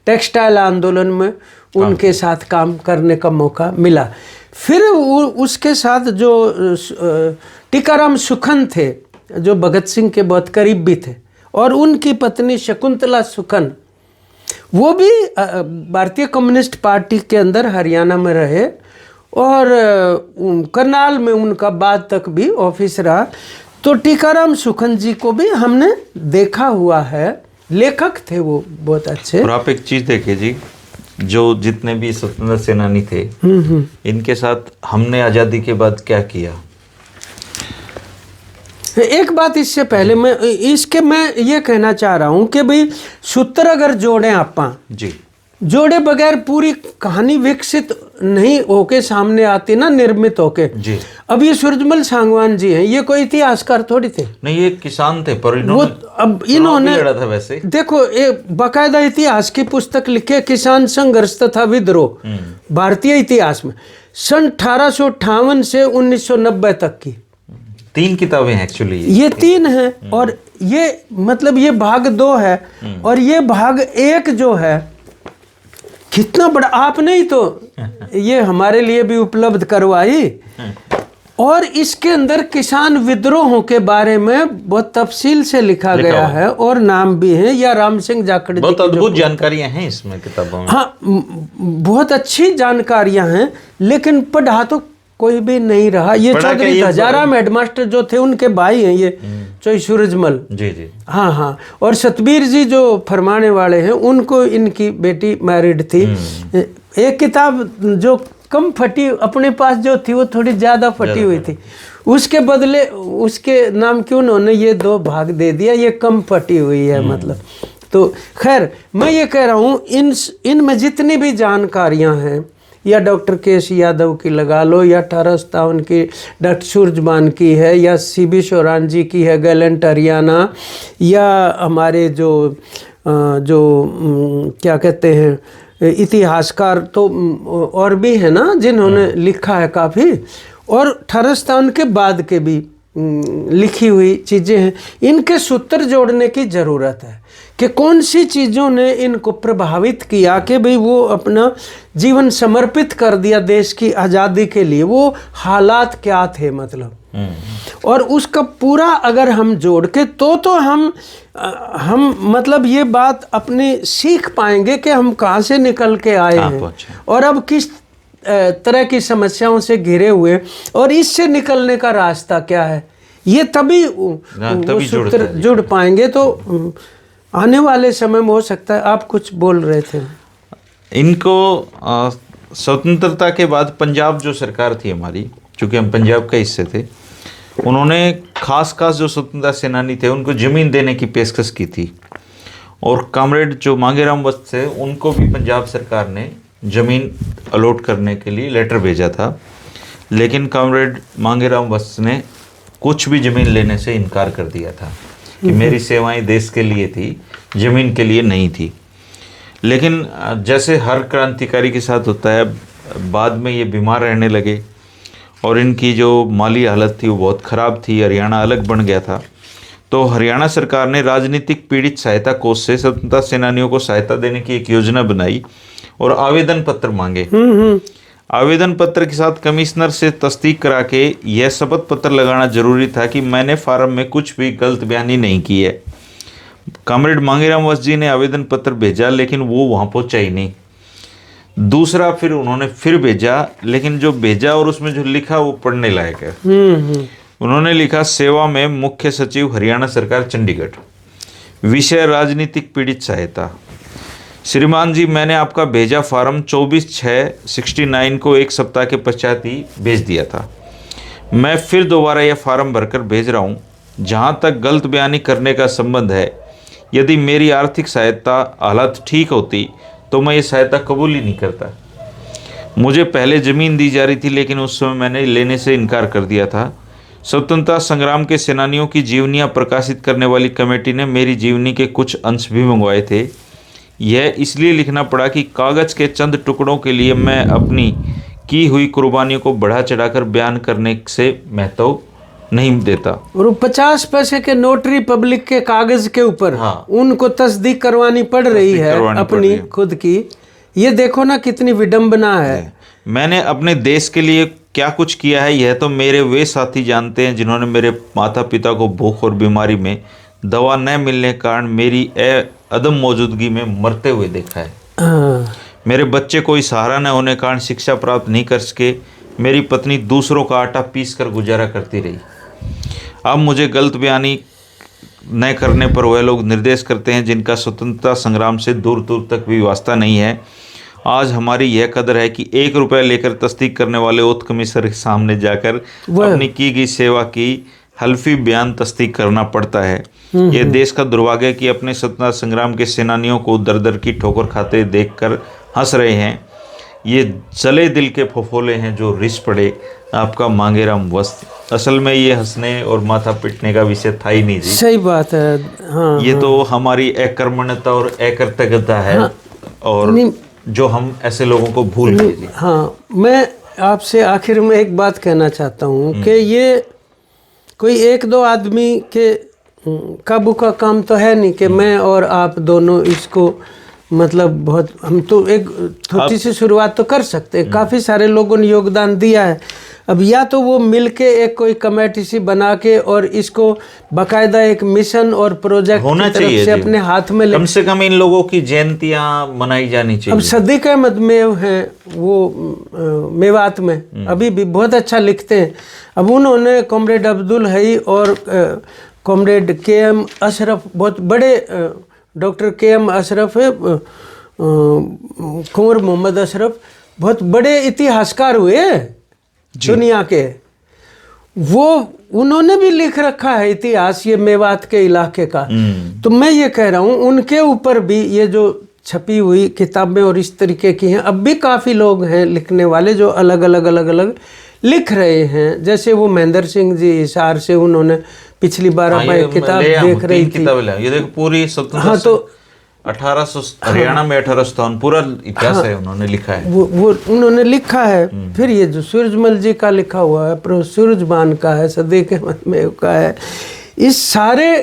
टेक्सटाइल आंदोलन में उनके साथ काम करने का मौका मिला। फिर उसके साथ जो टीकाराम सुखन थे जो भगत सिंह के बहुत करीब भी थे, और उनकी पत्नी शकुंतला सुखन, वो भी भारतीय कम्युनिस्ट पार्टी के अंदर हरियाणा में रहे और करनाल में उनका बाद तक भी ऑफिस रहा। तो टीकाराम सुखन जी को भी हमने देखा हुआ है, लेखक थे वो बहुत अच्छे। और आप एक चीज देखिए जी, जो जितने भी स्वतंत्रता सेनानी थे इनके साथ हमने आज़ादी के बाद क्या किया। एक बात इससे पहले मैं ये कहना चाह रहा हूँ कि भाई सूत्र अगर जोड़े आपा जी, जोड़े बगैर पूरी कहानी विकसित नहीं होके सामने आती ना, निर्मित होके जी। अब ये सूरजमल सांगवान जी हैं, ये कोई इतिहासकार थोड़ी थे, नहीं ये किसान थे, पर इन्होंने लड़ा था। वैसे देखो एक बाकायदा इतिहास की पुस्तक लिखे, किसान संघर्ष तथा विद्रोह भारतीय इतिहास में, सन 1858 से 1990 तक की 3 किताबें हैं एक्चुअली। ये 3 हैं और ये मतलब ये भाग 2 है और ये भाग 1 जो है कितना बड़ा, आपने ही तो ये हमारे लिए भी उपलब्ध करवाई। और इसके अंदर किसान विद्रोहों के बारे में बहुत तफसील से लिखा गया है और नाम भी है, या राम सिंह जाखड़ जी, बहुत अद्भुत जानकारियां हैं इसमें किताबों में। हाँ, बहुत अच्छी जानकारियां हैं, लेकिन पढ़ा तो कोई भी नहीं रहा। ये चौधरी हजाराम हेडमास्टर जो थे उनके भाई हैं ये चौधरी सूरजमल जी जी। हाँ हाँ, और सतबीर जी जो फरमाने वाले हैं उनको इनकी बेटी मैरिड थी। एक किताब जो कम फटी अपने पास जो थी वो थोड़ी ज़्यादा फटी हुई थी, उसके बदले उसके नाम क्यों उन्होंने ये 2 भाग दे दिया, ये कम फटी हुई है मतलब। तो खैर मैं ये कह रहा हूँ इनमें जितनी भी जानकारियाँ हैं, या डॉक्टर के.एस. यादव की लगा लो, या 1857 की डॉक्टर सूरजमान की है, या C.B. शोरान जी की है गैलेंट हरियाणा, या हमारे जो क्या कहते हैं इतिहासकार तो और भी है ना जिन्होंने लिखा है काफ़ी, और 1857 के बाद के भी लिखी हुई चीज़ें हैं। इनके सूत्र जोड़ने की ज़रूरत है कि कौन सी चीज़ों ने इनको प्रभावित किया कि भाई वो अपना जीवन समर्पित कर दिया देश की आज़ादी के लिए। वो हालात क्या थे मतलब, और उसका पूरा अगर हम जोड़ के तो हम मतलब ये बात अपनी सीख पाएंगे कि हम कहाँ से निकल के आए हैं और अब किस तरह की समस्याओं से घिरे हुए, और इससे निकलने का रास्ता क्या है। ये तभी वो सूत्र जुड़ पाएंगे। तो आने वाले समय में हो सकता है, आप कुछ बोल रहे थे। इनको स्वतंत्रता के बाद पंजाब जो सरकार थी हमारी, चूँकि हम पंजाब का हिस्से थे, उन्होंने खास जो स्वतंत्रता सेनानी थे उनको ज़मीन देने की पेशकश की थी। और कॉमरेड जो मांगेराम वस्त थे उनको भी पंजाब सरकार ने ज़मीन अलॉट करने के लिए लेटर भेजा था, लेकिन कॉमरेड मांगेराम वस्त ने कुछ भी ज़मीन लेने से इनकार कर दिया था कि मेरी सेवाएं देश के लिए थी, ज़मीन के लिए नहीं थी। लेकिन जैसे हर क्रांतिकारी के साथ होता है, बाद में ये बीमार रहने लगे और इनकी जो माली हालत थी वो बहुत ख़राब थी, हरियाणा अलग बन गया था। तो हरियाणा सरकार ने राजनीतिक पीड़ित सहायता कोष से स्वतंत्रता सेनानियों को सहायता देने की एक योजना बनाई और आवेदन पत्र मांगे। आवेदन पत्र के साथ कमिश्नर से तस्दीक करा के यह शपथ पत्र लगाना जरूरी था कि मैंने फार्म में कुछ भी गलत बयानी नहीं की है। कॉमरेड मांगेराम वस्त जी ने आवेदन पत्र भेजा, लेकिन वो वहाँ पहुँचा ही नहीं। दूसरा फिर उन्होंने फिर भेजा, लेकिन जो भेजा और उसमें जो लिखा वो पढ़ने लायक है। उन्होंने लिखा, सेवा में मुख्य सचिव हरियाणा सरकार चंडीगढ़, विषय राजनीतिक पीड़ित सहायता। श्रीमान जी, मैंने आपका भेजा फार्म 24/6/69 को एक सप्ताह के पश्चात ही भेज दिया था। मैं फिर दोबारा यह फार्म भरकर भेज रहा हूँ। जहाँ तक गलत बयानी करने का संबंध है, यदि मेरी आर्थिक सहायता हालत ठीक होती तो मैं ये सहायता कबूल ही नहीं करता। मुझे पहले ज़मीन दी जा रही थी, लेकिन उस समय मैंने लेने से इनकार कर दिया था। स्वतंत्रता संग्राम के सेनानियों की जीवनियाँ प्रकाशित करने वाली कमेटी ने मेरी जीवनी के कुछ अंश भी मंगवाए थे। यह इसलिए लिखना पड़ा कि कागज़ के चंद टुकड़ों के लिए मैं अपनी की हुई कुर्बानियों को बढ़ा चढ़ाकर बयान करने से महत्व नहीं देता। और 50 पैसे के नोटरी पब्लिक के कागज के ऊपर उनको तस्दीक करवानी पड़ रही है अपनी खुद की। ये देखो ना कितनी विडंबना है। मैंने अपने देश के लिए क्या कुछ किया है, यह तो मेरे वे साथी जानते हैं जिन्होंने मेरे माता पिता को भूख और बीमारी में दवा न मिलने के कारण मेरी अदम मौजूदगी में मरते हुए देखा है। मेरे बच्चे कोई सहारा न होने के कारण शिक्षा प्राप्त नहीं कर सके। मेरी पत्नी दूसरों का आटा पीस कर गुजारा करती रही। अब मुझे गलत बयानी न करने पर वह लोग निर्देश करते हैं जिनका स्वतंत्रता संग्राम से दूर दूर तक भी वास्ता नहीं है। आज हमारी यह कदर है कि 1 रुपया लेकर तस्दीक करने वाले ओथ कमिश्नर के सामने जाकर अपनी की गई सेवा की हल्फी बयान तस्दीक करना पड़ता है। यह देश का दुर्भाग्य है कि अपने स्वतंत्रता संग्राम के सेनानियों को दर दर की ठोकर खाते देखकर हंस रहे हैं। ये जले दिल के फफोले हैं जो रिस पड़े। आपका मांगेराम वस्त। असल में ये हंसने और माथा पीटने का विषय था ही नहीं जी। सही बात है। हाँ, ये तो हमारी अकर्मण्यता और अकृतज्ञता है। हाँ, और जो हम ऐसे लोगों को भूल गए जी। हाँ, मैं आपसे आखिर में एक बात कहना चाहता हूँ कि ये कोई 1-2 आदमी के काबू का काम तो है नहीं कि मैं और आप दोनों इसको मतलब बहुत, हम तो एक छोटी सी शुरुआत तो कर सकते हैं। काफ़ी सारे लोगों ने योगदान दिया है। अब या तो वो मिलके एक कोई कमेटी सी बना के और इसको बाकायदा एक मिशन और प्रोजेक्ट होना की तरफ से अपने हाथ में कम से कम इन लोगों की जयंतियां मनाई जानी चाहिए। अब सदीक अहमद मेव हैं वो मेवात में अभी भी बहुत अच्छा लिखते हैं। अब उन्होंने कॉमरेड अब्दुल हई और कॉमरेड KM अशरफ, बहुत बड़े डॉक्टर KM अशरफ है, कुंवर मोहम्मद अशरफ, बहुत बड़े इतिहासकार हुए दुनिया के। वो उन्होंने भी लिख रखा है इतिहास ये मेवात के इलाके का। तो मैं ये कह रहा हूँ उनके ऊपर भी ये जो छपी हुई किताबें और इस तरीके की हैं, अब भी काफ़ी लोग हैं लिखने वाले जो अलग अलग लिख रहे हैं। जैसे वो महेंद्र सिंह जी हिसार से, उन्होंने पिछली बार एक किताब देख रही थी। ये देखो पूरी हाँ, तो 1800 हरियाणा में 1857 पूरा इतिहास है, उन्होंने लिखा है। वो उन्होंने लिखा है। फिर ये जो सूरजमल जी का लिखा हुआ है, प्रो सूरजबान का है, सदी के में का है, इस सारे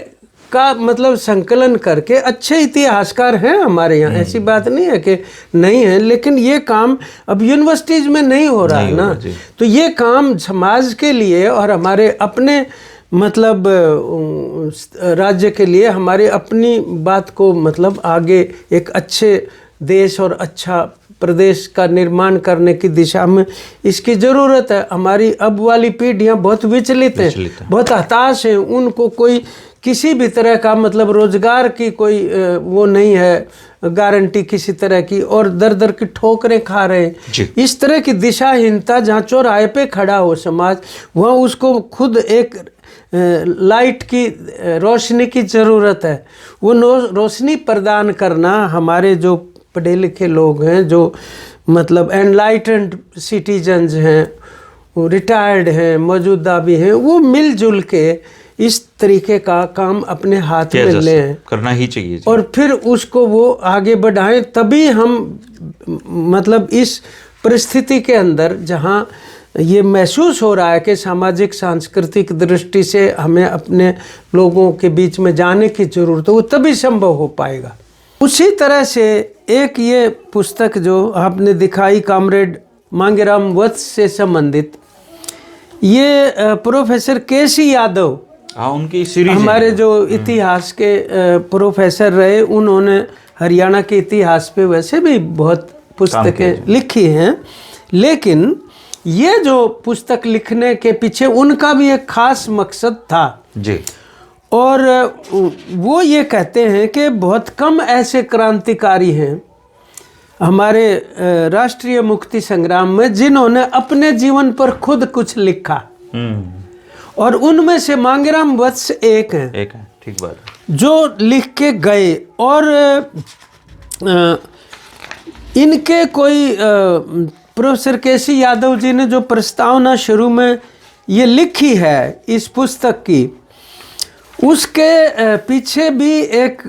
का मतलब संकलन करके अच्छे इतिहासकार हैं हमारे यहाँ, ऐसी बात नहीं है कि नहीं है, लेकिन ये काम अब यूनिवर्सिटीज में नहीं हो रहा है ना। तो ये काम समाज के लिए और हमारे अपने मतलब राज्य के लिए, हमारी अपनी बात को मतलब आगे एक अच्छे देश और अच्छा प्रदेश का निर्माण करने की दिशा में इसकी ज़रूरत है। हमारी अब वाली पीढ़ियाँ बहुत विचलित हैं, बहुत हताश हैं, उनको कोई किसी भी तरह का मतलब रोजगार की कोई वो नहीं है गारंटी किसी तरह की, और दर दर की ठोकरें खा रहे हैं। इस तरह की दिशाहीनता जहाँ चौराहे पे खड़ा हो समाज, वहाँ उसको खुद एक लाइट की रोशनी की ज़रूरत है। वो रोशनी प्रदान करना हमारे जो पढ़े लिखे लोग हैं, जो मतलब एनलाइटेंड सिटीजन्स हैं, रिटायर्ड हैं, मौजूदा भी हैं, वो मिलजुल के इस तरीके का काम अपने हाथ में लें, करना ही चाहिए और फिर उसको वो आगे बढ़ाएं। तभी हम मतलब इस परिस्थिति के अंदर जहाँ ये महसूस हो रहा है कि सामाजिक सांस्कृतिक दृष्टि से हमें अपने लोगों के बीच में जाने की ज़रूरत है, वो तभी संभव हो पाएगा। उसी तरह से एक ये पुस्तक जो आपने दिखाई कॉमरेड मांगेराम वत्स से संबंधित, ये प्रोफेसर केसी यादव, उनकी सीरीज हमारे जो इतिहास के प्रोफेसर रहे, उन्होंने हरियाणा के इतिहास पे वैसे भी बहुत पुस्तकें लिखी हैं, लेकिन ये जो पुस्तक लिखने के पीछे उनका भी एक खास मकसद था जी। और वो ये कहते हैं कि बहुत कम ऐसे क्रांतिकारी हैं हमारे राष्ट्रीय मुक्ति संग्राम में जिन्होंने अपने जीवन पर खुद कुछ लिखा, और उनमें से मांगेराम वत्स एक हैं। ठीक बात है, जो लिख के गए। और इनके कोई प्रोफेसर केसी यादव जी ने जो प्रस्तावना शुरू में ये लिखी है इस पुस्तक की, उसके पीछे भी एक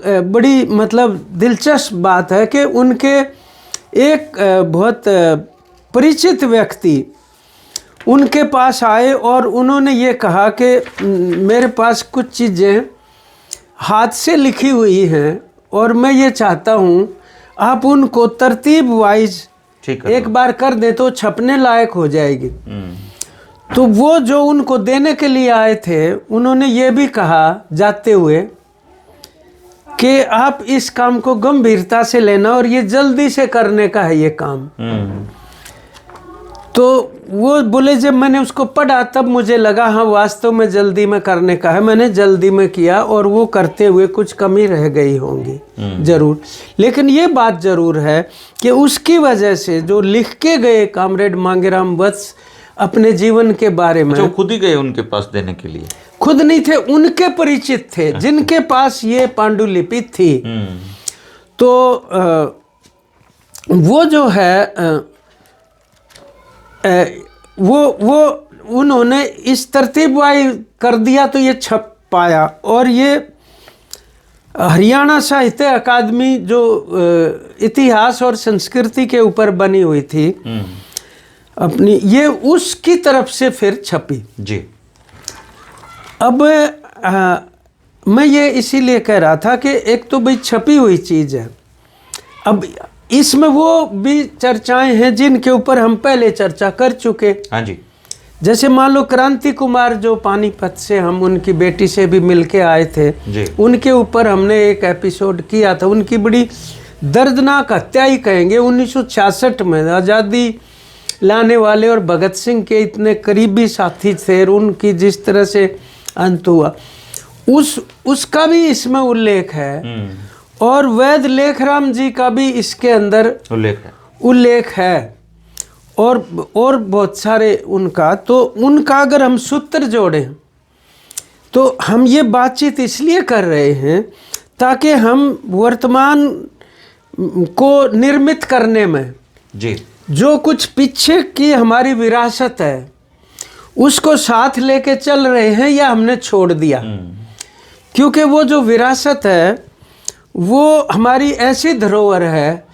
बड़ी मतलब दिलचस्प बात है कि उनके एक बहुत परिचित व्यक्ति उनके पास आए और उन्होंने ये कहा कि मेरे पास कुछ चीज़ें हाथ से लिखी हुई हैं और मैं ये चाहता हूँ आप उनको तरतीब वाइज एक बार कर दें तो छपने लायक हो जाएगी। तो वो जो उनको देने के लिए आए थे, उन्होंने ये भी कहा जाते हुए कि आप इस काम को गंभीरता से लेना और ये जल्दी से करने का है ये काम। तो वो बोले, जब मैंने उसको पढ़ा तब मुझे लगा हाँ वास्तव में जल्दी में करने का है। मैंने जल्दी में किया और वो करते हुए कुछ कमी रह गई होंगी जरूर, लेकिन ये बात जरूर है कि उसकी वजह से जो लिख के गए कॉमरेड मांगेराम वत्स अपने जीवन के बारे में, जो खुद ही गए उनके पास देने के लिए, खुद नहीं थे, उनके परिचित थे जिनके पास ये पांडुलिपि थी। तो वो जो है वो उन्होंने इस तरतीबवाई कर दिया तो ये छप पाया। और ये हरियाणा साहित्य अकादमी जो इतिहास और संस्कृति के ऊपर बनी हुई थी अपनी, ये उसकी तरफ से फिर छपी जी। अब मैं ये इसीलिए कह रहा था कि एक तो भाई छपी हुई चीज़ है, अब इसमें वो भी चर्चाएं हैं जिनके ऊपर हम पहले चर्चा कर चुके। हाँ जी। जैसे मान लो क्रांति कुमार जो पानीपत से, हम उनकी बेटी से भी मिलके आए थे जी। उनके ऊपर हमने एक एपिसोड किया था। उनकी बड़ी दर्दनाक हत्या ही कहेंगे 1966 में, आज़ादी लाने वाले और भगत सिंह के इतने करीबी साथी थे, उनकी जिस तरह से अंत हुआ उसका भी इसमें उल्लेख है। और वैद लेखराम जी का भी इसके अंदर उल्लेख है और बहुत सारे उनका। तो उनका अगर हम सूत्र जोड़ें तो हम ये बातचीत इसलिए कर रहे हैं ताकि हम वर्तमान को निर्मित करने में जी जो कुछ पीछे की हमारी विरासत है उसको साथ लेके चल रहे हैं या हमने छोड़ दिया। क्योंकि वो जो विरासत है वो हमारी ऐसी धरोहर है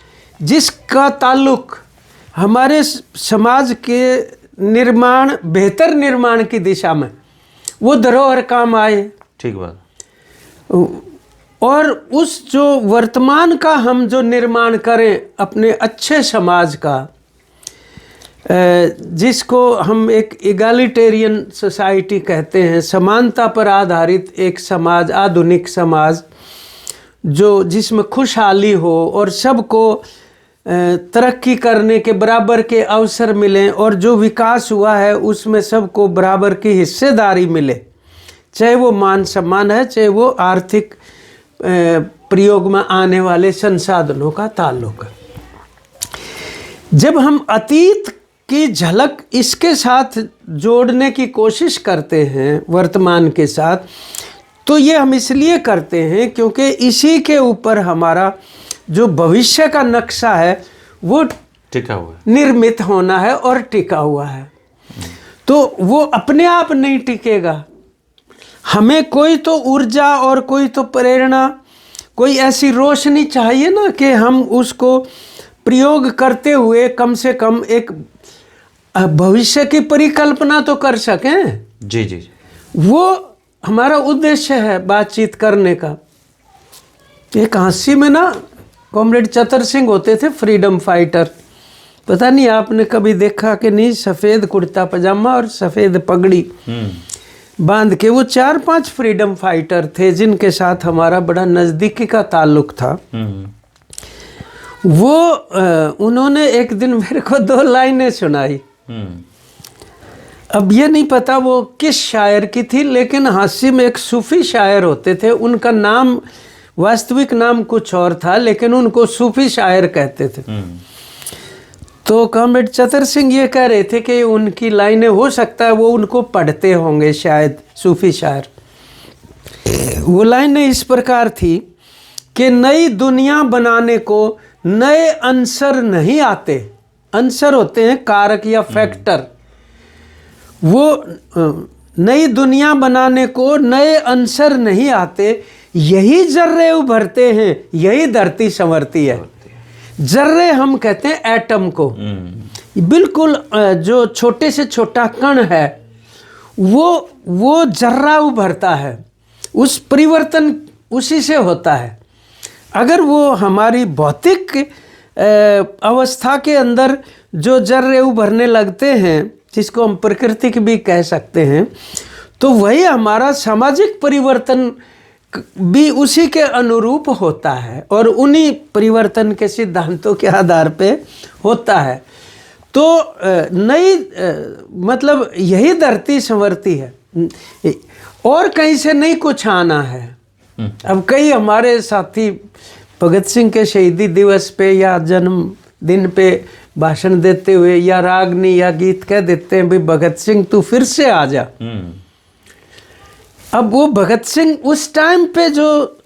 जिसका ताल्लुक हमारे समाज के निर्माण, बेहतर निर्माण की दिशा में वो धरोहर काम आए। ठीक बात। और उस जो वर्तमान का हम जो निर्माण करें अपने अच्छे समाज का, जिसको हम एक इगैलिटेरियन सोसाइटी कहते हैं, समानता पर आधारित एक समाज, आधुनिक समाज, जो जिसमें खुशहाली हो और सबको तरक्की करने के बराबर के अवसर मिलें और जो विकास हुआ है उसमें सबको बराबर की हिस्सेदारी मिले, चाहे वो मान सम्मान है, चाहे वो आर्थिक प्रयोग में आने वाले संसाधनों का ताल्लुक है। जब हम अतीत की झलक इसके साथ जोड़ने की कोशिश करते हैं वर्तमान के साथ, तो ये हम इसलिए करते हैं क्योंकि इसी के ऊपर हमारा जो भविष्य का नक्शा है वो टिका हुआ है, निर्मित होना है और टिका हुआ है। तो वो अपने आप नहीं टिकेगा, हमें कोई तो ऊर्जा और कोई तो प्रेरणा, कोई ऐसी रोशनी चाहिए ना कि हम उसको प्रयोग करते हुए कम से कम एक भविष्य की परिकल्पना तो कर सकें। जी जी जी। वो हमारा उद्देश्य है बातचीत करने का। एक हांसी में ना कॉमरेड चतर सिंह होते थे, फ्रीडम फाइटर, पता नहीं आपने कभी देखा कि नहीं, सफ़ेद कुर्ता पजामा और सफ़ेद पगड़ी बांध के, वो 4-5 फ्रीडम फाइटर थे जिनके साथ हमारा बड़ा नज़दीकी का ताल्लुक था। वो उन्होंने एक दिन मेरे को 2 लाइनें सुनाई। अब ये नहीं पता वो किस शायर की थी, लेकिन हांसी में एक सूफी शायर होते थे, उनका नाम, वास्तविक नाम कुछ और था, लेकिन उनको सूफी शायर कहते थे। तो कॉमरेड चतर सिंह ये कह रहे थे कि उनकी लाइनें हो सकता है वो उनको पढ़ते होंगे शायद, सूफी शायर। वो लाइनें इस प्रकार थी कि नई दुनिया बनाने को नए अंसर नहीं आते। अंसर होते हैं कारक या फैक्टर। वो नई दुनिया बनाने को नए अंसर नहीं आते, यही जर्रे उभरते हैं, यही धरती संवरती है। जर्रे हम कहते हैं एटम को, बिल्कुल जो छोटे से छोटा कण है वो जर्रा उभरता है, उस परिवर्तन उसी से होता है। अगर वो हमारी भौतिक अवस्था के अंदर जो जर्रे उभरने लगते हैं, जिसको हम प्रकृति भी कह सकते हैं, तो वही हमारा सामाजिक परिवर्तन भी उसी के अनुरूप होता है और उन्हीं परिवर्तन के सिद्धांतों के आधार पे होता है। तो नई मतलब यही धरती संवरती है और कहीं से नहीं कुछ आना है। अब कई हमारे साथी भगत सिंह के शहीदी दिवस पे या जन्मदिन पे भाषण देते हुए या रागनी या गीत कह देते हैं, भाई भगत सिंह तू फिर से आ जा। अब वो भगत सिंह उस टाइम पे जो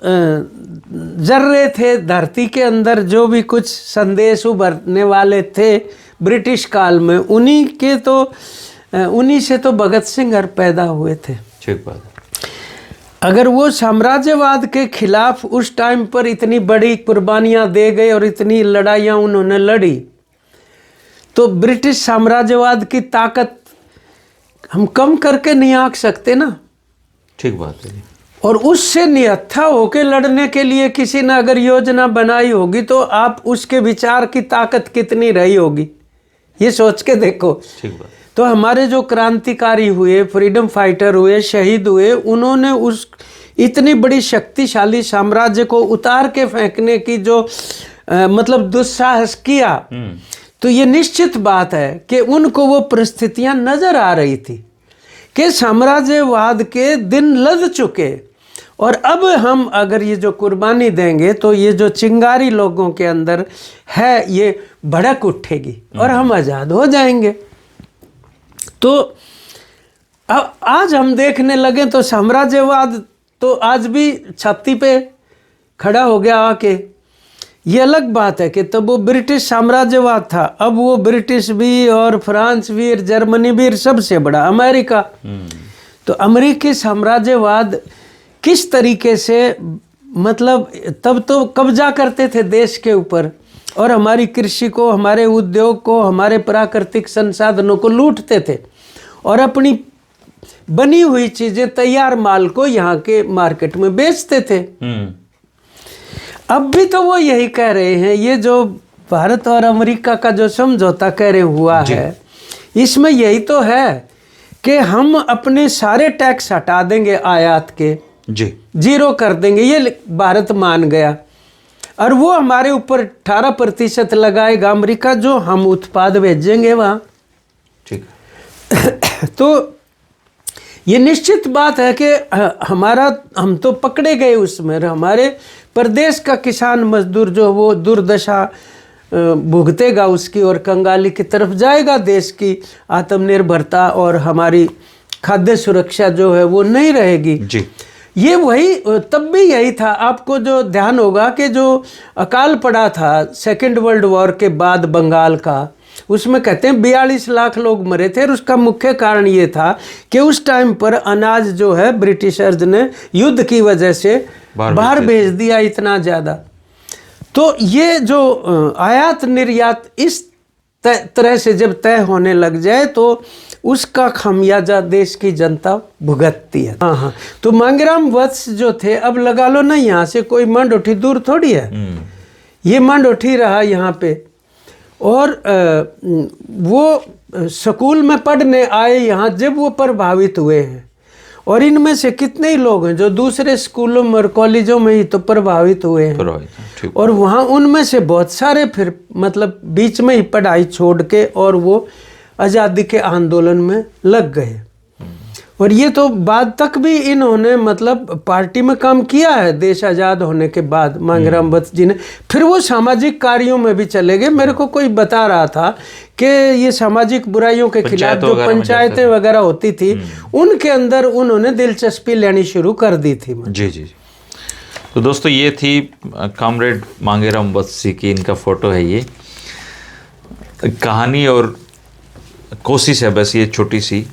जर्रे थे धरती के अंदर, जो भी कुछ संदेश उभरने वाले थे ब्रिटिश काल में, उन्हीं से तो भगत सिंह पैदा हुए थे। ठीक बात। अगर वो साम्राज्यवाद के खिलाफ उस टाइम पर इतनी बड़ी कुर्बानियां दे गए और इतनी लड़ाइयां उन्होंने लड़ी, तो ब्रिटिश साम्राज्यवाद की ताकत हम कम करके नहीं आंक सकते ना। ठीक बात है। और उससे निहत्था होके लड़ने के लिए किसी ने अगर योजना बनाई होगी तो आप उसके विचार की ताकत कितनी रही होगी, ये सोच के देखो। ठीक बात। तो हमारे जो क्रांतिकारी हुए, फ्रीडम फाइटर हुए, शहीद हुए, उन्होंने उस इतनी बड़ी शक्तिशाली साम्राज्य को उतार के फेंकने की जो मतलब दुस्साहस किया, तो ये निश्चित बात है कि उनको वो परिस्थितियां नजर आ रही थी कि साम्राज्यवाद के दिन लद चुके और अब हम अगर ये जो कुर्बानी देंगे तो ये जो चिंगारी लोगों के अंदर है ये भड़क उठेगी और हम आज़ाद हो जाएंगे। तो अब आज हम देखने लगे तो साम्राज्यवाद तो आज भी छाती पे खड़ा हो गया आके। ये अलग बात है कि तब वो ब्रिटिश साम्राज्यवाद था, अब वो ब्रिटिश भी और फ्रांस भी और जर्मनी भी, सबसे बड़ा अमेरिका। तो अमेरिकी साम्राज्यवाद किस तरीके से मतलब तब तो कब्जा करते थे देश के ऊपर, और हमारी कृषि को, हमारे उद्योग को, हमारे प्राकृतिक संसाधनों को लूटते थे और अपनी बनी हुई चीजें, तैयार माल को यहाँ के मार्केट में बेचते थे। अब भी तो वो यही कह रहे हैं। ये जो भारत और अमेरिका का जो समझौता कह रहे हुआ है, इसमें यही तो है कि हम अपने सारे टैक्स हटा देंगे आयात के, जी, जीरो कर देंगे, ये भारत मान गया, और वो हमारे ऊपर 18% लगाएगा अमेरिका, जो हम उत्पाद भेजेंगे वहाँ। ठीक तो ये निश्चित बात है कि हम तो पकड़े गए उसमें। हमारे प्रदेश का किसान मजदूर जो वो दुर्दशा भुगतेगा उसकी, और कंगाली की तरफ जाएगा। देश की आत्मनिर्भरता और हमारी खाद्य सुरक्षा जो है वो नहीं रहेगी जी। ये वही, तब भी यही था। आपको जो ध्यान होगा कि जो अकाल पड़ा था सेकेंड वर्ल्ड वॉर के बाद बंगाल का, उसमें कहते हैं 42 लाख लोग मरे थे, और उसका मुख्य कारण ये था कि उस टाइम पर अनाज जो है ब्रिटिशर्स ने युद्ध की वजह से बाहर भेज दिया इतना ज़्यादा। तो ये जो आयात निर्यात इस तरह से जब तय होने लग जाए तो उसका खामियाजा देश की जनता भुगतती है। हाँ, तो मांगेराम वत्स जो थे, अब लगा लो ना, यहाँ से कोई मांडोठी दूर थोड़ी है, ये मांडोठी रहा यहाँ पे, और वो स्कूल में पढ़ने आए यहाँ जब वो प्रभावित हुए हैं, और इनमें से कितने ही लोग हैं जो दूसरे स्कूलों में और कॉलेजों में ही तो प्रभावित हुए हैं, और वहाँ उनमें से बहुत सारे फिर मतलब बीच में ही पढ़ाई छोड़ के और वो आज़ादी के आंदोलन में लग गए। और ये तो बाद तक भी इन्होंने मतलब पार्टी में काम किया है देश आज़ाद होने के बाद, मांगेराम वत्स जी ने। फिर वो सामाजिक कार्यों में भी चले गए। मेरे को कोई बता रहा था कि ये सामाजिक बुराइयों के खिलाफ जो पंचायतें वगैरह होती थी, उनके अंदर उन्होंने दिलचस्पी लेनी शुरू कर दी थी। जी जी। तो दोस्तों ये थी कॉमरेड मांगेराम वत्स जी की, इनका फोटो है ये। कहानी और कोशिश है बस ये छोटी सी।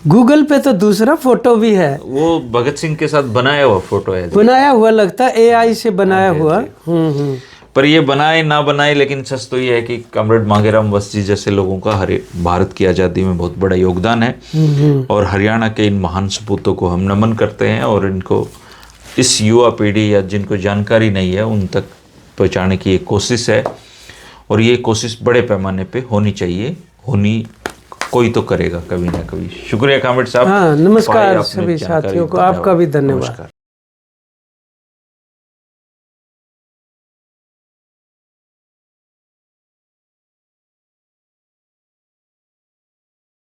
गूगल पे तो दूसरा फोटो भी है, वो भगत सिंह के साथ बनाया हुआ फोटो है, बनाया हुआ लगता है, AI से बनाया हुआ। पर ये बनाए ना बनाए, लेकिन सच तो ये है कि कॉमरेड मांगेराम वत्स जी जैसे लोगों का भारत की आज़ादी में बहुत बड़ा योगदान है, और हरियाणा के इन महान सपूतों को हम नमन करते हैं, और इनको इस युवा पीढ़ी या जिनको जानकारी नहीं है उन तक पहुँचाने की एक कोशिश है, और ये कोशिश बड़े पैमाने पे होनी चाहिए, कोई तो करेगा कभी ना कभी। शुक्रिया कॉमरेड साहब। हाँ, नमस्कार सभी साथियों को, आपका भी धन्यवाद।